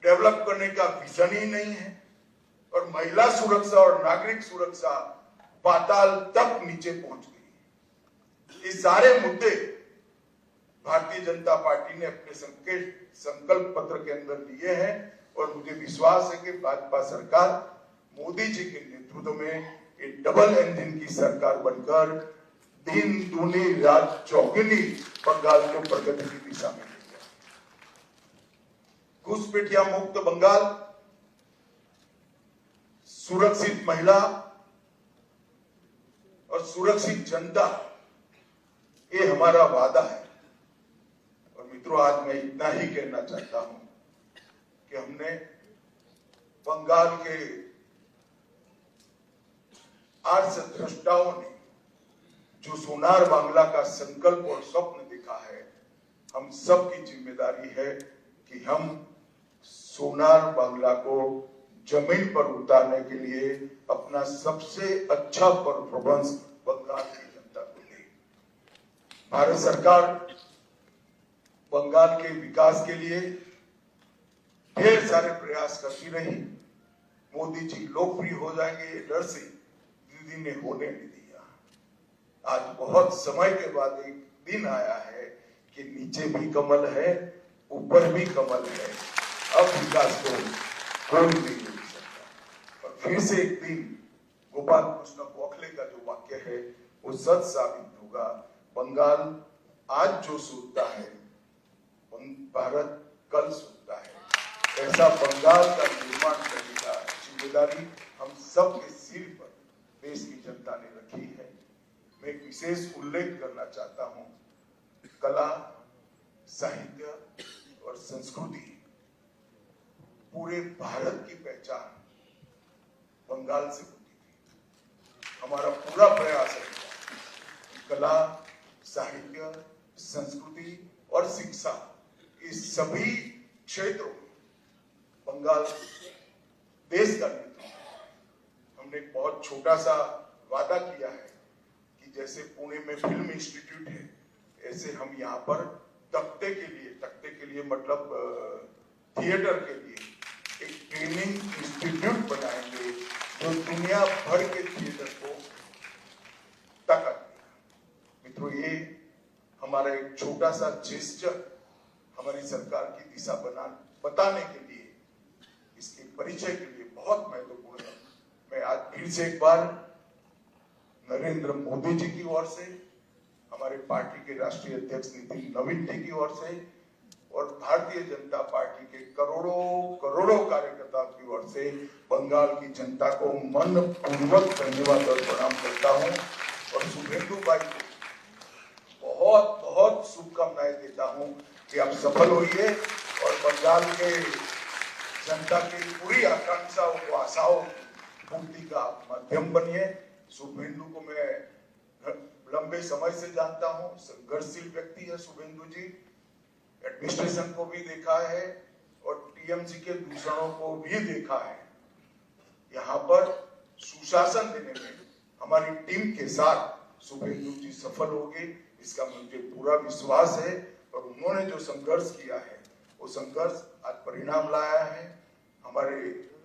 डेवलप करने का विजन ही नहीं है और महिला सुरक्षा और नागरिक सुरक्षा पाताल तक नीचे पहुंच गई। ये सारे मुद्दे भारतीय जनता पार्टी ने अपने संकल्प पत्र के अंदर लिए हैं और मुझे विश्वास है कि भाजपा सरकार मोदी जी के नेतृत्व में एक डबल इंजन की सरकार बनकर दिन दूनी रात चौगुनी बंगाल को प्रगति की दिशा में लेगा। घुसपैठिया मुक्त बंगाल, सुरक्षित महिला और सुरक्षित जनता, ये हमारा वादा है। और मित्रों, आज मैं इतना ही कहना चाहता हूं कि हमने बंगाल के आर्ष द्रष्टाओं ने जो सोनार बांग्ला का संकल्प और स्वप्न देखा है, हम सब की जिम्मेदारी है कि हम सोनार बांग्ला को जमीन पर उतारने के लिए अपना सबसे अच्छा परफॉर्मेंस बंगाल की जनता को दे। भारत सरकार बंगाल के विकास के लिए ढेर सारे प्रयास करती रही। मोदी जी लोकप्रिय हो जाएंगे ये डर से दीदी ने होने नहीं दिया। आज बहुत समय के बाद एक दिन आया है कि नीचे भी कमल है, ऊपर भी कमल है। अब विकास को कोई नहीं रोक सकता। और फिर से एक दिन गोपाल कृष्ण गोखले का जो वाक्य है वो सच साबित होगा। बंगाल आज जो सोचता है, भारत कल सोचता है। ऐसा बंगाल का निर्माण करने का जिम्मेदारी हम सब के सिर पर देश की जनता ने रखी है। मैं एक विशेष उल्लेख करना चाहता हूं, कला, साहित्य और संस्कृति, पूरे भारत की पहचान बंगाल से होती थी। हमारा पूरा प्रयास है कला, साहित्य, संस्कृति और शिक्षा, इस सभी क्षेत्रों में बंगाल देश का नेतृत्व। हमने एक बहुत छोटा सा वादा किया है कि जैसे पुणे में फिल्म इंस्टीट्यूट है, ऐसे हम यहाँ पर तख्ते के लिए मतलब थिएटर के लिए एक ट्रेनिंग इंस्टीट्यूट बनाएंगे जो दुनिया भर के थिएटर को ताकत देगा। मित्रों, ये हमारा एक छोटा सा जेस्चर हमारी सरकार की दिशा बताने के लिए, इसके परिचय के लिए बहुत महत्वपूर्ण है। मैं आज फिर से एक बार नरेंद्र मोदी जी की ओर से, हमारे पार्टी के राष्ट्रीय अध्यक्ष नितिन नवीन जी की ओर से और भारतीय जनता पार्टी के करोड़ों कार्यकर्ताओं की ओर से बंगाल की जनता को मनपूर्वक धन्यवाद और प्रणाम करता हूं और शुभेंदु भाई को बहुत बहुत शुभकामनाएं देता हूं कि आप सफल होइए और बंगाल के जनता की पूरी आकांक्षाओं को, आशाओं पूर्ति का माध्यम बनिए। शुभेंदु को मैं लंबे समय से जानता हूं, संघर्षशील व्यक्ति है शुभेंदु जी। एडमिनिस्ट्रेशन को भी देखा है और टीएमसी के दूसरों को भी देखा है। यहाँ पर सुशासन देने में हमारी टीम के साथ शुभेंदु जी सफल होंगे, इसका मुझे पूरा विश्वास है। और उन्होंने जो संघर्ष किया है वो संघर्ष आज परिणाम लाया है। हमारे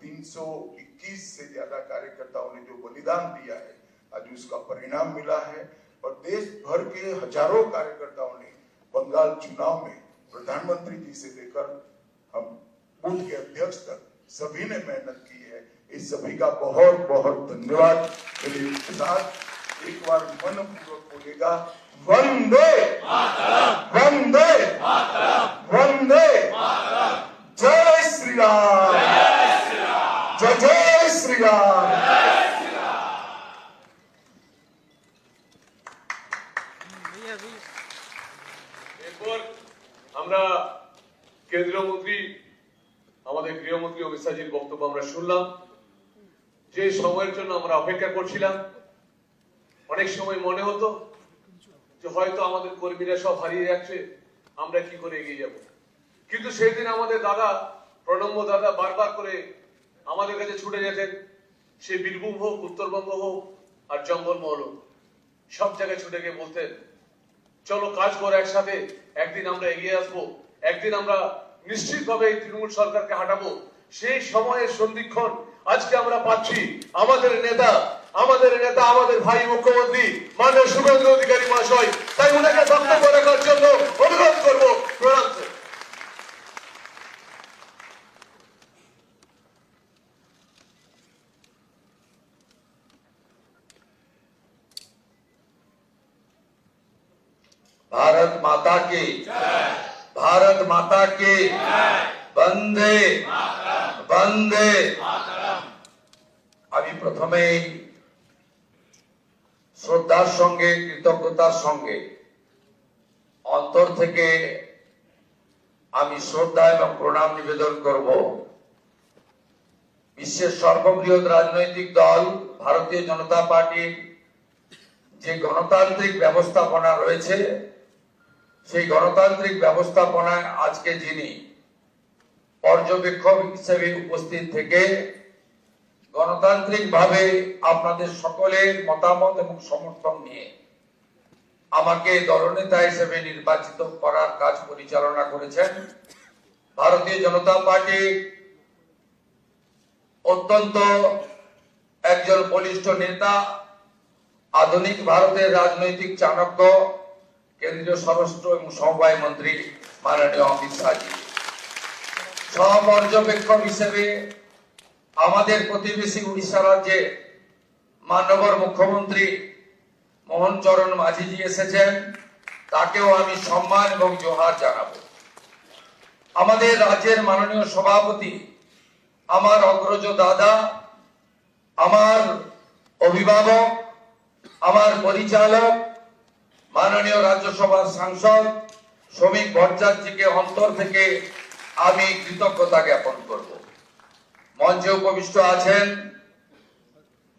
321 से ज्यादा कार्यकर्ताओं ने जो बलिदान दिया है, आज उसका परिणाम मिला है। और देश भर के हजारों कार्यकर्ताओं ने बंगाल चुनाव में प्रधानमंत्री जी से लेकर हम बूथ के अध्यक्ष तक सभी ने मेहनत की है। इस सभी का बहुत बहुत धन्यवाद। मेरे साथ एक बार मनपूर्वक बोलेगा, वंदे वंदे वंदे, जय श्री राम, जय जय श्री राम। এরপর আমরা কেন্দ্রীয় মন্ত্রী আমাদের গৃহমন্ত্রী অমিত শাহজির বক্তব্য আমরা শুনলাম। যে সময়ের জন্য আমরা অপেক্ষা করছিলাম, অনেক সময় মনে হতো যে হয়তো আমাদের কর্মীরা সব হারিয়ে যাচ্ছে, আমরা কি করে এগিয়ে যাব। কিন্তু সেই দিন আমাদের দাদা, প্রণম্য দাদা বারবার করে আমাদের কাছে ছুটে যেতেন। সে বীরভূম হোক, উত্তরবঙ্গ হোক আর জঙ্গলমহল হোক, সব জায়গায় ছুটে গিয়ে বলতেন, চলো কাজ করে একসাথে, একদিন আমরা এগিয়ে আসবো, একদিন আমরা নিশ্চিতভাবে এই তৃণমূল সরকারকে হাঁটাবো। সেই সময়ের সন্ধিক্ষণ আজকে আমরা পাচ্ছি। আমাদের নেতা, আমাদের ভাই মুখ্যমন্ত্রী মাননীয় শুভেন্দু অধিকারী মহাশয়, তাই ওনাকে বক্তব্য রাখার জন্য অনুরোধ করবো। প্রণাম। भारत माता की, भारत माता की, वंदे वंदे। আমি প্রথমেই শ্রদ্ধার সঙ্গে, কৃতজ্ঞতার সঙ্গে অন্তর থেকে আমি শ্রদ্ধা এবং প্রণাম নিবেদন করব বিশ্বের সর্ববৃহৎ রাজনৈতিক দল ভারতীয় জনতা পার্টির যে গণতান্ত্রিক ব্যবস্থাপনা রয়েছে, সেই গণতান্ত্রিক ব্যবস্থাপনায় আজকে যিনি পর্যবেক্ষক হিসেবে উপস্থিত থেকে গণতান্ত্রিক ভাবে আপনাদের সকলের মতামত এবং সমর্থন নিয়ে আমাকে দলনেতা হিসেবে নির্বাচিত করার কাজ পরিচালনা করেছেন, ভারতীয় জনতা পার্টি অত্যন্ত একজন বলিষ্ঠ নেতা, আধুনিক ভারতের রাজনৈতিক চাণক্য, কেন্দ্রীয় স্বরাষ্ট্র এবং সমবায় মন্ত্রী মাননীয় অমিত শাহজি, সহপর্যবেক্ষক হিসেবে আমাদের প্রতিবেশী উড়িষ্যা রাজ্যে মাননীয় মুখ্যমন্ত্রী মোহন চরণ মাঝিজি এসেছেন, তাকেও আমি সম্মান এবং জোহার জানাবো। আমাদের রাজ্যের মাননীয় সভাপতি, আমার অগ্রজ দাদা, আমার অভিভাবক, আমার পরিচালক মাননীয় রাজ্যসভার সাংসদ শ্রমিক ভট্টাচার্যকে অন্তর থেকে আমি কৃতজ্ঞতা জ্ঞাপন করব। মঞ্চে উপবিষ্ট আছেন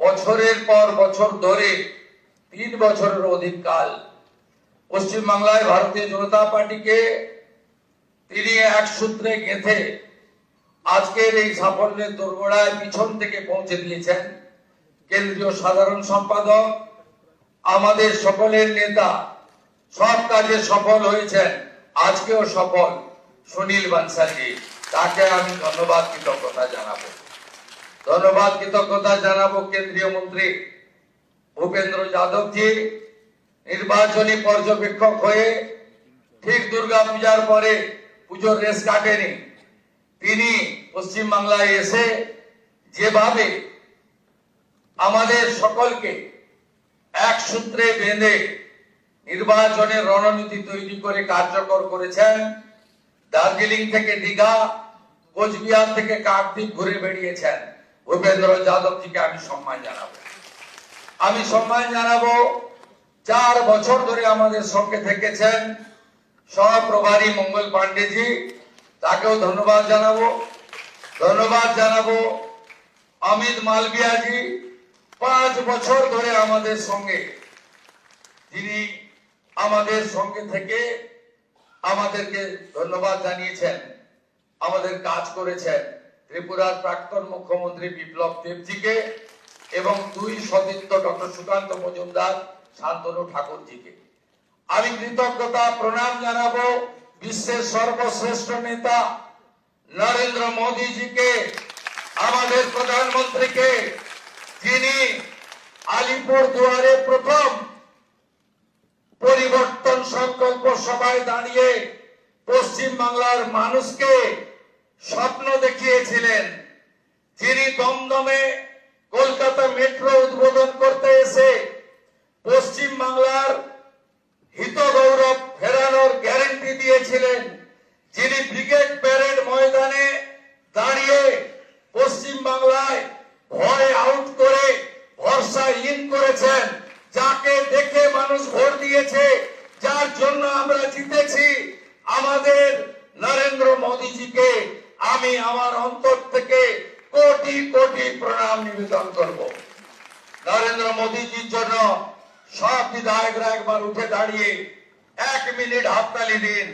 বছরের পর বছর ধরে 3 বছরের অধিক কাল পশ্চিমবাংলায় ভারতীয় জনতা পার্টিকে তিনি এক সূত্রে গেঁথে আজকের এই সাফল্যের দোরগোড়ায় পিছন থেকে পৌঁছে দিয়েছেন কেন্দ্রীয় সাধারণ সম্পাদক, আমাদের সকলের নেতা, সব কাজে সফল হয়েছেন, আজকেও সফল সুনীল বানসালজি। তাকে আমি ধন্যবাদ কৃতজ্ঞতা জানাবো। ধন্যবাদ কৃতজ্ঞতা জানাবো কেন্দ্রীয় মন্ত্রী ভূপেন্দ্র যাদবজি, নির্বাচনী পর্যবেক্ষক হয়ে ঠিক দুর্গা পূজার পরে পুজোর রেস কাটেনি, তিনি পশ্চিম বাংলায় এসে যেভাবে আমাদের সকলকে এক সূত্রে বেঁধে নির্বাচনের রণনীতি তৈরি করে কার্যকর করেছেন। দার্জিলিং থেকে দীঘা, কোচবিহার থেকে কাকদ্বীপ ঘুরে বেরিয়েছেন। ভূপেন্দ্র যাদবজিকে আমি সম্মান জানাবো। আমি সম্মান জানাবো 4 বছর ধরে আমাদের সঙ্গে থেকেছেন সহপ্রভারী মঙ্গল পান্ডেজি, তাকেও ধন্যবাদ জানাবো। ধন্যবাদ জানাবো অমিত মালভিয়াজি, 5 বছর ধরে আমাদের সঙ্গে, যিনি আমাদের সঙ্গে থেকে আমাদেরকে ধন্যবাদ জানিয়েছেন, আমাদের কাজ করেছেন। ত্রিপুরার প্রাক্তন মুখ্যমন্ত্রী বিপ্লব দেবজিকে এবং 2 সতীর্থ ডক্টর সুকান্ত মজুমদার, শান্তনু ঠাকুরজিকে। আমি কৃতজ্ঞতা প্রণাম জানাবো বিশ্বের সর্বশ্রেষ্ঠ নেতা নরেন্দ্র মোদীজিকে, আমাদের প্রধানমন্ত্রীকে, যিনি আলিপুর দুয়ারে প্রথম পরিবর্তন সংকল্প সভায় দাঁড়িয়ে পশ্চিম বাংলার মানুষকে স্বপ্ন দেখিয়েছিলেন, যিনি দমদমে কলকাতা মেট্রো উদ্বোধন করতে এসে পশ্চিম বাংলার হিত গৌরব ফেরানোর গ্যারান্টি দিয়েছিলেন, যিনি ব্রিগেড প্যারেড ময়দানে দাঁড়িয়ে পশ্চিম বাংলায় ভয় আউট করে ভরসা ইন করেছেন, যাকে দেখে মানুষ ভোট দিয়েছে, যার জন্য আমরা জিতেছি, আমাদের নরেন্দ্র মোদীজিকে আমি আমার অন্তর থেকে কোটি কোটি প্রণাম নিবেদন করব। নরেন্দ্র মোদীজির জন্য সব বিধায়করা একবার উঠে দাঁড়িয়ে 1 মিনিট হাততালি দিন।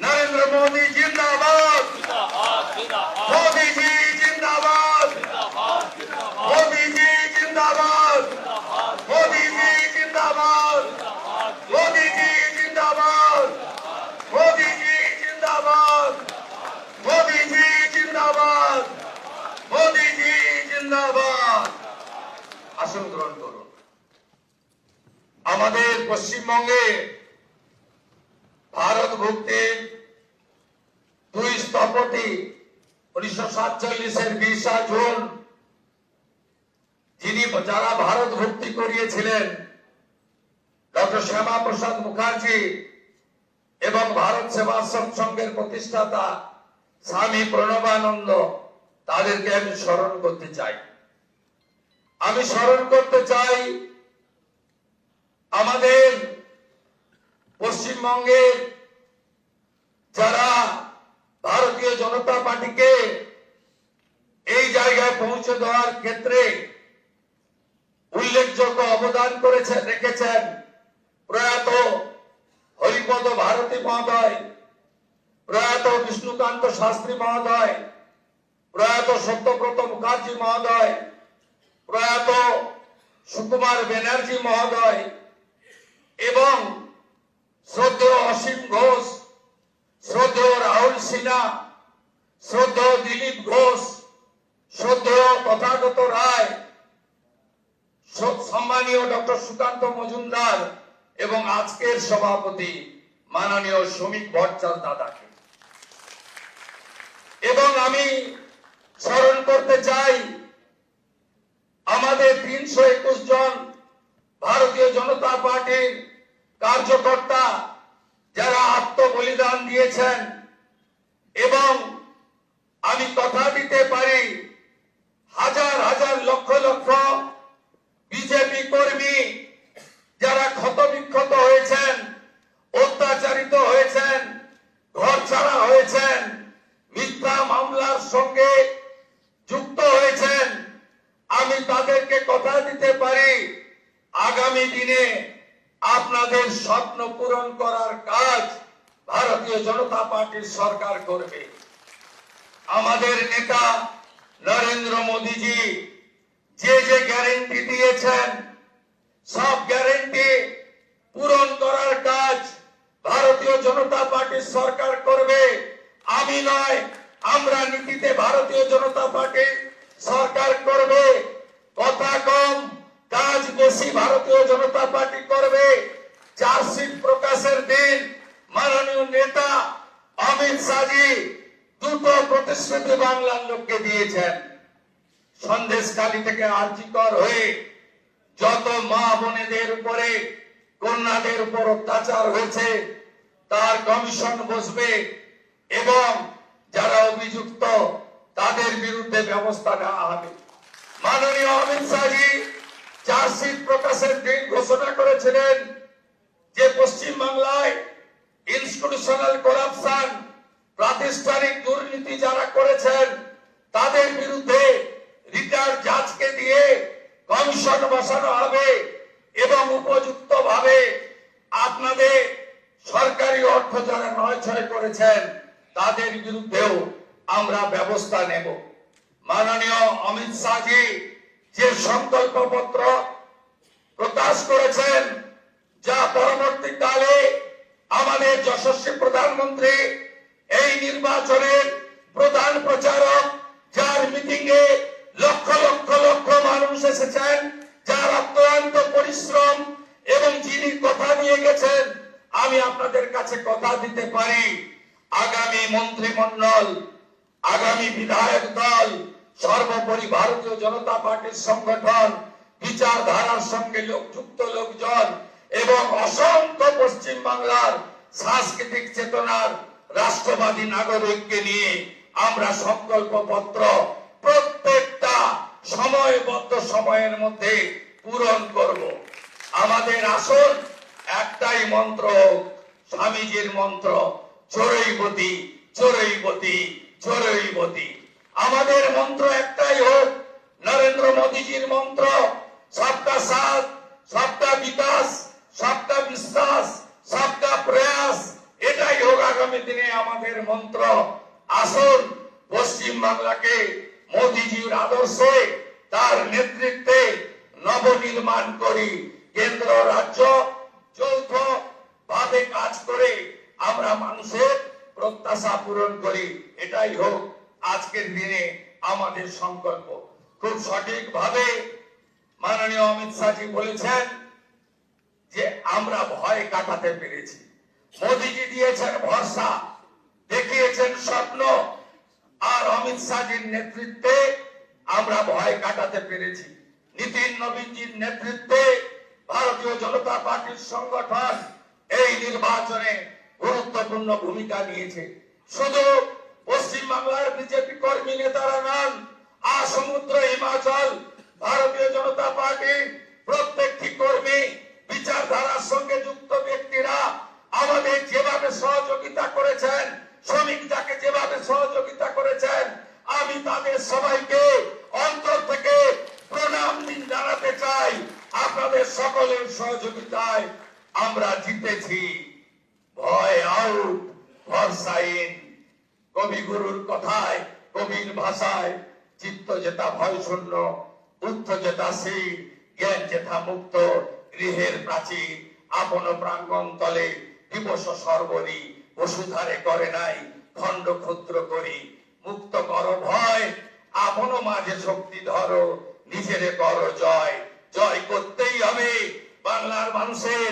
নরেন্দ্র মোদী জিন্দাবাদ, মোদীজি জিন্দাবাদ, মোদীজি জিন্দাবাদ, মোদীজি জিন্দাবাদ, মোদীজি জিন্দাবাদ, মোদীজি জিন্দাবাদ, মোদীজি জিন্দাবাদ, মোদীজি জিন্দাবাদ। আসন গ্রহণ করুন। আমাদের পশ্চিমবঙ্গে ভারত ভুক্তির 2 স্থপতি 1947-এর 20 জুন যিনি যারা ভারত ভক্তি করিয়েছিলেন, ডক্টর শ্যামা প্রসাদ মুখার্জি এবং ভারত সেবাশ্রম সংঘের প্রতিষ্ঠাতা স্বামী প্রণবানন্দ, তাদেরকে আমি স্মরণ করতে চাই। আমি স্মরণ করতে চাই আমাদের পশ্চিমবঙ্গের যারা ভারতীয় জনতা পার্টিকে এই জায়গায় পৌঁছে দেওয়ার ক্ষেত্রে উল্লেখযোগ্য অবদান করেছেন, রেখেছেন। প্রয়াত হরিপদ ভারতী মহোদয়, প্রয়াত বিষ্ণুকান্ত শাস্ত্রী মহোদয়, প্রয়াত সত্যব্রত মুখার্জি মহোদয়, প্রয়াত সুকুমার ব্যানার্জি মহোদয় এবং শ্রদ্ধেয় অসীম ঘোষ, শ্রদ্ধেয় রাহুল সিনহা, শ্রদ্ধেয় দিলীপ ঘোষ, শ্রদ্ধেয় তথাগত রায়, সম্মানীয় ডক্টর সুকান্ত মজুমদার এবং আজকের সভাপতি মাননীয় শ্রমিক ভট্টাচার্য দাদাকে। এবং আমি স্মরণ করতে চাই আমাদের 321 জন ভারতীয় জনতা পার্টির কার্যকর্তা যারা আত্মবলিদান দিয়েছেন, এবং আমি কথা দিতে পারি হাজার হাজার লক্ষ লক্ষ বিজেপি কর্মী যারা ক্ষতবিক্ষত হয়েছেন, অত্যাচারিত হয়েছেন, ঘর ছাড়া হয়েছেন, মিথ্যা মামলার সঙ্গে যুক্ত হয়েছেন, আমি তাদেরকে কথা দিতে পারি আগামী দিনে আপনাদের স্বপ্ন পূরণ করার কাজ ভারতীয় জনতা পার্টির সরকার করবে। আমাদের নেতা নরেন্দ্র মোদীজি যে যে গ্যারান্টি দিয়েছেন, সব গ্যারান্টি পূরণ করার কাজ ভারতীয় জনতা পার্টির সরকার করবে। আমি নয়, আমরা লোককে দিয়েছেন। সন্দেশখালী থেকে আর্জিকর হয়ে যত মা বোনেদের উপরে কন্যাদের উপর অত্যাচার হয়েছে তার কমিশন বসবে এবং যারা অভিযুক্ত তাদের বিরুদ্ধে ব্যবস্থা নেওয়া হবে। মাননীয় অমিত শাহজি চার্জশিট প্রকাশের দিন ঘোষণা করেছিলেন যে পশ্চিম বাংলায় ইনস্টিটিউশনাল করাপশন, প্রাতিষ্ঠানিক দুর্নীতি যারা করেছেন তাদের বিরুদ্ধে রিটায়ার্ড জাজকে দিয়ে কমিশন বসানো হবে এবং উপযুক্ত ভাবে আপনাদের সরকারি অর্থ যারা নয়ছয় করেছেন তাদের বিরুদ্ধেও আমরা ব্যবস্থা নেব। মাননীয় অমিত শাহজি যে সংকল্পপত্র প্রকাশ করেছেন, যা পরবর্তীকালে আমাদের যশস্বী প্রধানমন্ত্রী এই নির্বাচনের প্রধান প্রচারক, যার মিটিং এ লক্ষ লক্ষ লক্ষ মানুষ এসেছেন, যার অক্লান্ত পরিশ্রম এবং যিনি কথা নিয়ে গেছেন, আমি আপনাদের কাছে কথা দিতে পারি আগামী মন্ত্রিমণ্ডল, আগামী বিধায়ক দল, সর্বোপরি ভারতীয় জনতা পার্টির সংগঠন, বিচারধারার সঙ্গে যুক্ত লোকজন এবং অসংখ্য পশ্চিম বাংলার সাংস্কৃতিক চেতনার রাষ্ট্রবাদী নাগরিককে নিয়ে আমরা সংকল্পপত্র প্রত্যেকটা সময়বদ্ধ সময়ের মধ্যে পূরণ করব। আমাদের আসল একটাই মন্ত্র, স্বামীজির মন্ত্র, চোরৈবতী চোরৈবতী চোরৈবতী। আমাদের মন্ত্র একটাই হোক নরেন্দ্র মোদীজির মন্ত্র, সবকা সাথ, সবকা বিকাশ, সবকা বিশ্বাস, সবকা প্রয়াস। এটাই হোক আগামী দিনে আমাদের মন্ত্র। আসুন পশ্চিম বাংলাকে মোদীজির আদর্শে, তার নেতৃত্বে নবনির্মাণ করি। কেন্দ্র রাজ্য যৌথ ভাবে কাজ করে আমরা মানুষের প্রত্যাশা পূরণ করি। এটাই হোক আজকের দিনে আমাদের সংকল্প। খুব সঠিক ভাবে মাননীয় অমিত শাহজি বলেছেন যে আমরা ভয় কাটাতে পেরেছি। মোদীজি দিয়েছেন ভরসা, দেখিয়েছেন স্বপ্ন, আর অমিত শাহজির নেতৃত্বে আমরা ভয় কাটাতে পেরেছি। নীতিন নবীনজির নেতৃত্বে ভারতীয় জনতা পার্টির সংগঠন এই নির্বাচনে গুরুত্বপূর্ণ ভূমিকা নিয়েছে। শুধু পশ্চিম বাংলার বিজেপি কর্মী নেতারা নন, সমুদ্র হিমাচল ভারতীয় জনতা পার্টির প্রত্যেকটি কর্মী, বিচারধারার সঙ্গে যুক্ত ব্যক্তিরা আমাদের যেভাবে সহযোগিতা করেছেন, শ্রমিক যাকে যেভাবে সহযোগিতা করেছেন, আমি তাদের সবাইকে অন্তর থেকে প্রণাম জানাতে চাই। আপনাদের সকলের সহযোগিতায় আমরা জিতেছি। ভয় আউট, ভরসা ইন। কবিগুরুর কথায়, কবির ভাষায়, চিত্ত যেতা ভয় শূন্য, বুদ্ধ যেতা শির, জ্ঞান যেথা মুক্ত, গৃহের প্রাচীর আপন প্রাঙ্গণ তলে দিবস সর্বরি, বসুধারে করে নাই খণ্ড ক্ষুদ্র করি, মুক্ত কর ভয়, আপন মাঝে শক্তি ধরো, নিজেরে কর জয়। জয় করতেই হবে। বাংলার মানুষের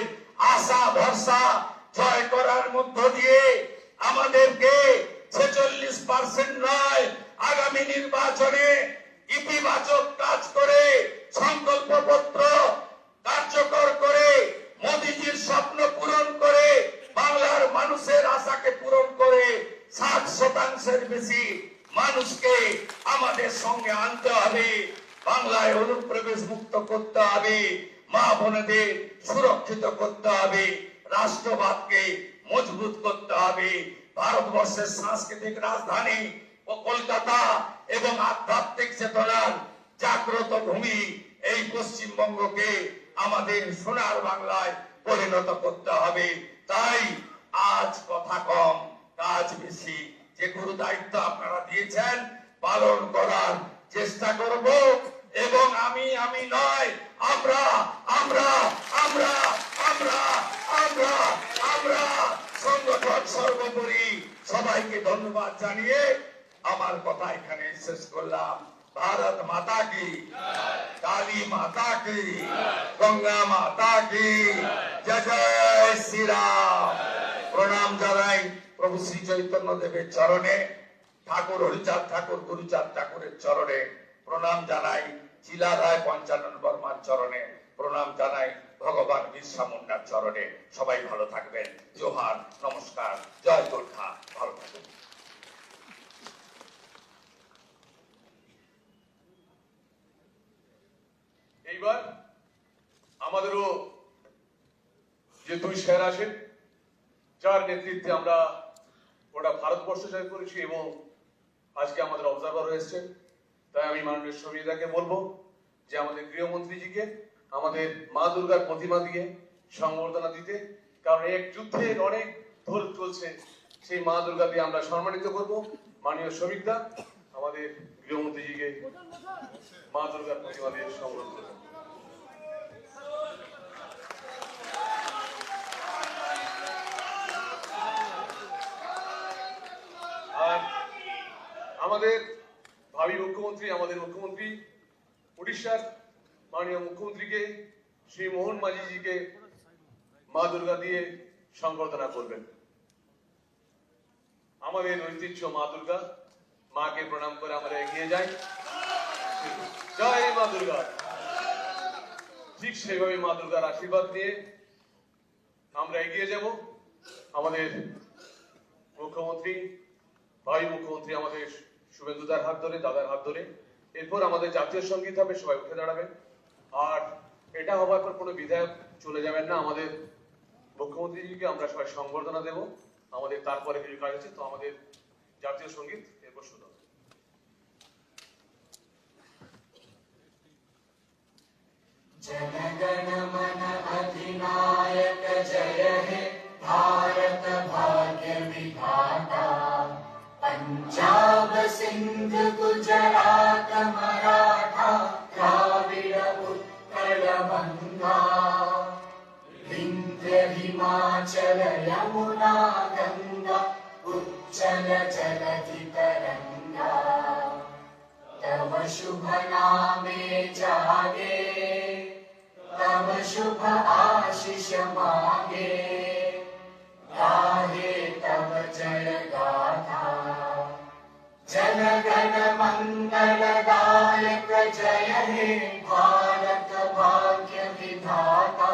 আশা ভরসা জয় করার মধ্য দিয়ে আমাদেরকে 46% নয়, আগামী নির্বাচনে ইতিবাচক কাজ করে, সংকল্পপত্র কার্যকর করে, মোদীজির স্বপ্ন পূরণ করে, বাংলার মানুষের আশাকে পূরণ করে 60% বেশি মানুষকে আমাদের সঙ্গে আনতে হবে। বাংলায় অনুপ্রবেশ মুক্ত করতে হবে, মা বোনেদের সুরক্ষিত করতে হবে, রাষ্ট্রবাদকে মজবুত করতে হবে। ভারতবর্ষের সাংস্কৃতিক রাজধানী ও কলকাতা এবং আধ্যাত্মিক চেতনার জাগ্রত ভূমি এই পশ্চিমবঙ্গকে আমাদের সোনার বাংলায় পরিণত করতে হবে। তাই আজ কথা কম, কাজ বেশি। যে গুরু দায়িত্ব আপনারা দিয়েছেন পালন করার চেষ্টা করব এবং আমি নয়, আমরা আমরা আমরা আমরা আমরা আমরা সংগঠন সর্বোপরি। সবাইকে ধন্যবাদ জানিয়ে আমার কথা এখানে শেষ করলাম। भारत माता की, काली माता की, गंगा माता की जय जय श्री राम। प्रणाम জানাই প্রভু শ্রী চৈতন্য দেবের চরণে। ঠাকুর হরিচাঁদ ঠাকুর গুরুচাঁদ ঠাকুরের চরণে প্রণাম জানাই, চিলারায় পঞ্চানন বর্মার চরণে প্রণাম জানাই, ভগবান বিরসা মুন্ডার চরণে। সবাই ভালো থাকবেন। জোহার, নমস্কার, জয় গোর্খা, ভালো থাকবেন। এইবার আমাদেরও যে দুই স্যার আছেন, যার নেতৃত্বে আমরা গোটা ভারতবর্ষ জয় করেছি এবং আজকে আমাদের অবজারভার হয়েছে, তাই আমি মাননীয় সমিতিকে বলবো যে আমাদের গৃহমন্ত্রীজিকে আমাদের মা দুর্গার প্রতিমা দিয়ে সংবর্ধনা দিতে, কারণ এক যুদ্ধের অনেক ধরে চলছে, সেই মা দুর্গা দিয়ে আমরা সম্মানিত করব। মাননীয় শ্রমিকদা আমাদের গৃহমন্ত্রীজিকে মা দুর্গার প্রতিমা দিয়ে সংবর্ধনা করবেন। আর আমাদের ভাবী মুখ্যমন্ত্রী, আমাদের মুখ্যমন্ত্রী উড়িষ্যার মাননীয় মুখ্যমন্ত্রীকে শ্রী মোহন মাঝিজিকে মা দুর্গা দিয়ে সংবর্ধনা করবেন। আমাদের ঐতিহ্য মা দুর্গা, মাকে প্রণাম করে আমরা এগিয়ে যাই। জয় মা দুর্গা। ঠিক সেইভাবে মা দুর্গার আশীর্বাদ নিয়ে আমরা এগিয়ে যাব। আমাদের মুখ্যমন্ত্রী, ভাই মুখ্যমন্ত্রী আমাদের শুভেন্দুদার হাত ধরে, দাদার হাত ধরে, এরপর আমাদের জাতীয় সঙ্গীত হবে, সবাই উঠে দাঁড়াবেন। আর এটা হবার পর কোনো বিধায়ক চলে যাবেন না, আমাদের মুখ্যমন্ত্রীজিকে আমরা সবাই সংবর্ধনা দেব। আমাদের তারপরে কিছু কাজ আছে, তো আমাদের জাতীয় সঙ্গীত এরপর শুরু হবে। जनगण मन अधिनायक जय हे भारत भाग्य विधाता। पंजाब सिंध गुजरात मराठा द्राविड़ उत्कल बंगा। विंध्य हिमाचल यमुना गंगा उच्चल जलधि तरंगा। तव शुभ नामे जागे, तव शुभ आशीष मांगे। गाहे तव जय गाथा, जनगण मंगलदायक जय हे भारत भाग्य विधाता।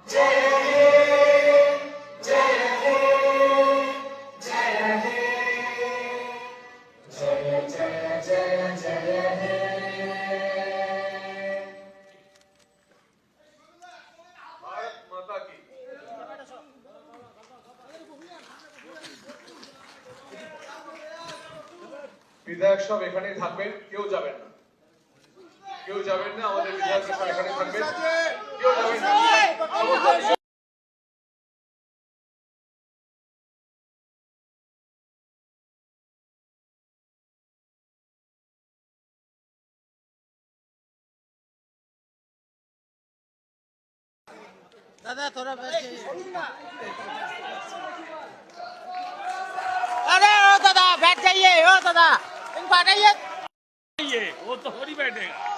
जय हे जय हे जय हे जय जय जय जय हे। भारत माता की। বিধায়ক সব এখানেই থাকবেন, কেউ যাবেন না, কেউ যাবেন না। আমাদের বিধায়ক সব এখানে থাকবেন, কেউ যাবেন না। दादा थोड़ा बैठ जाइए। अरे ओ दादा बैठ जाइए, ओ दादा इनको हटाइए। वो तो थोड़ी बैठेगा।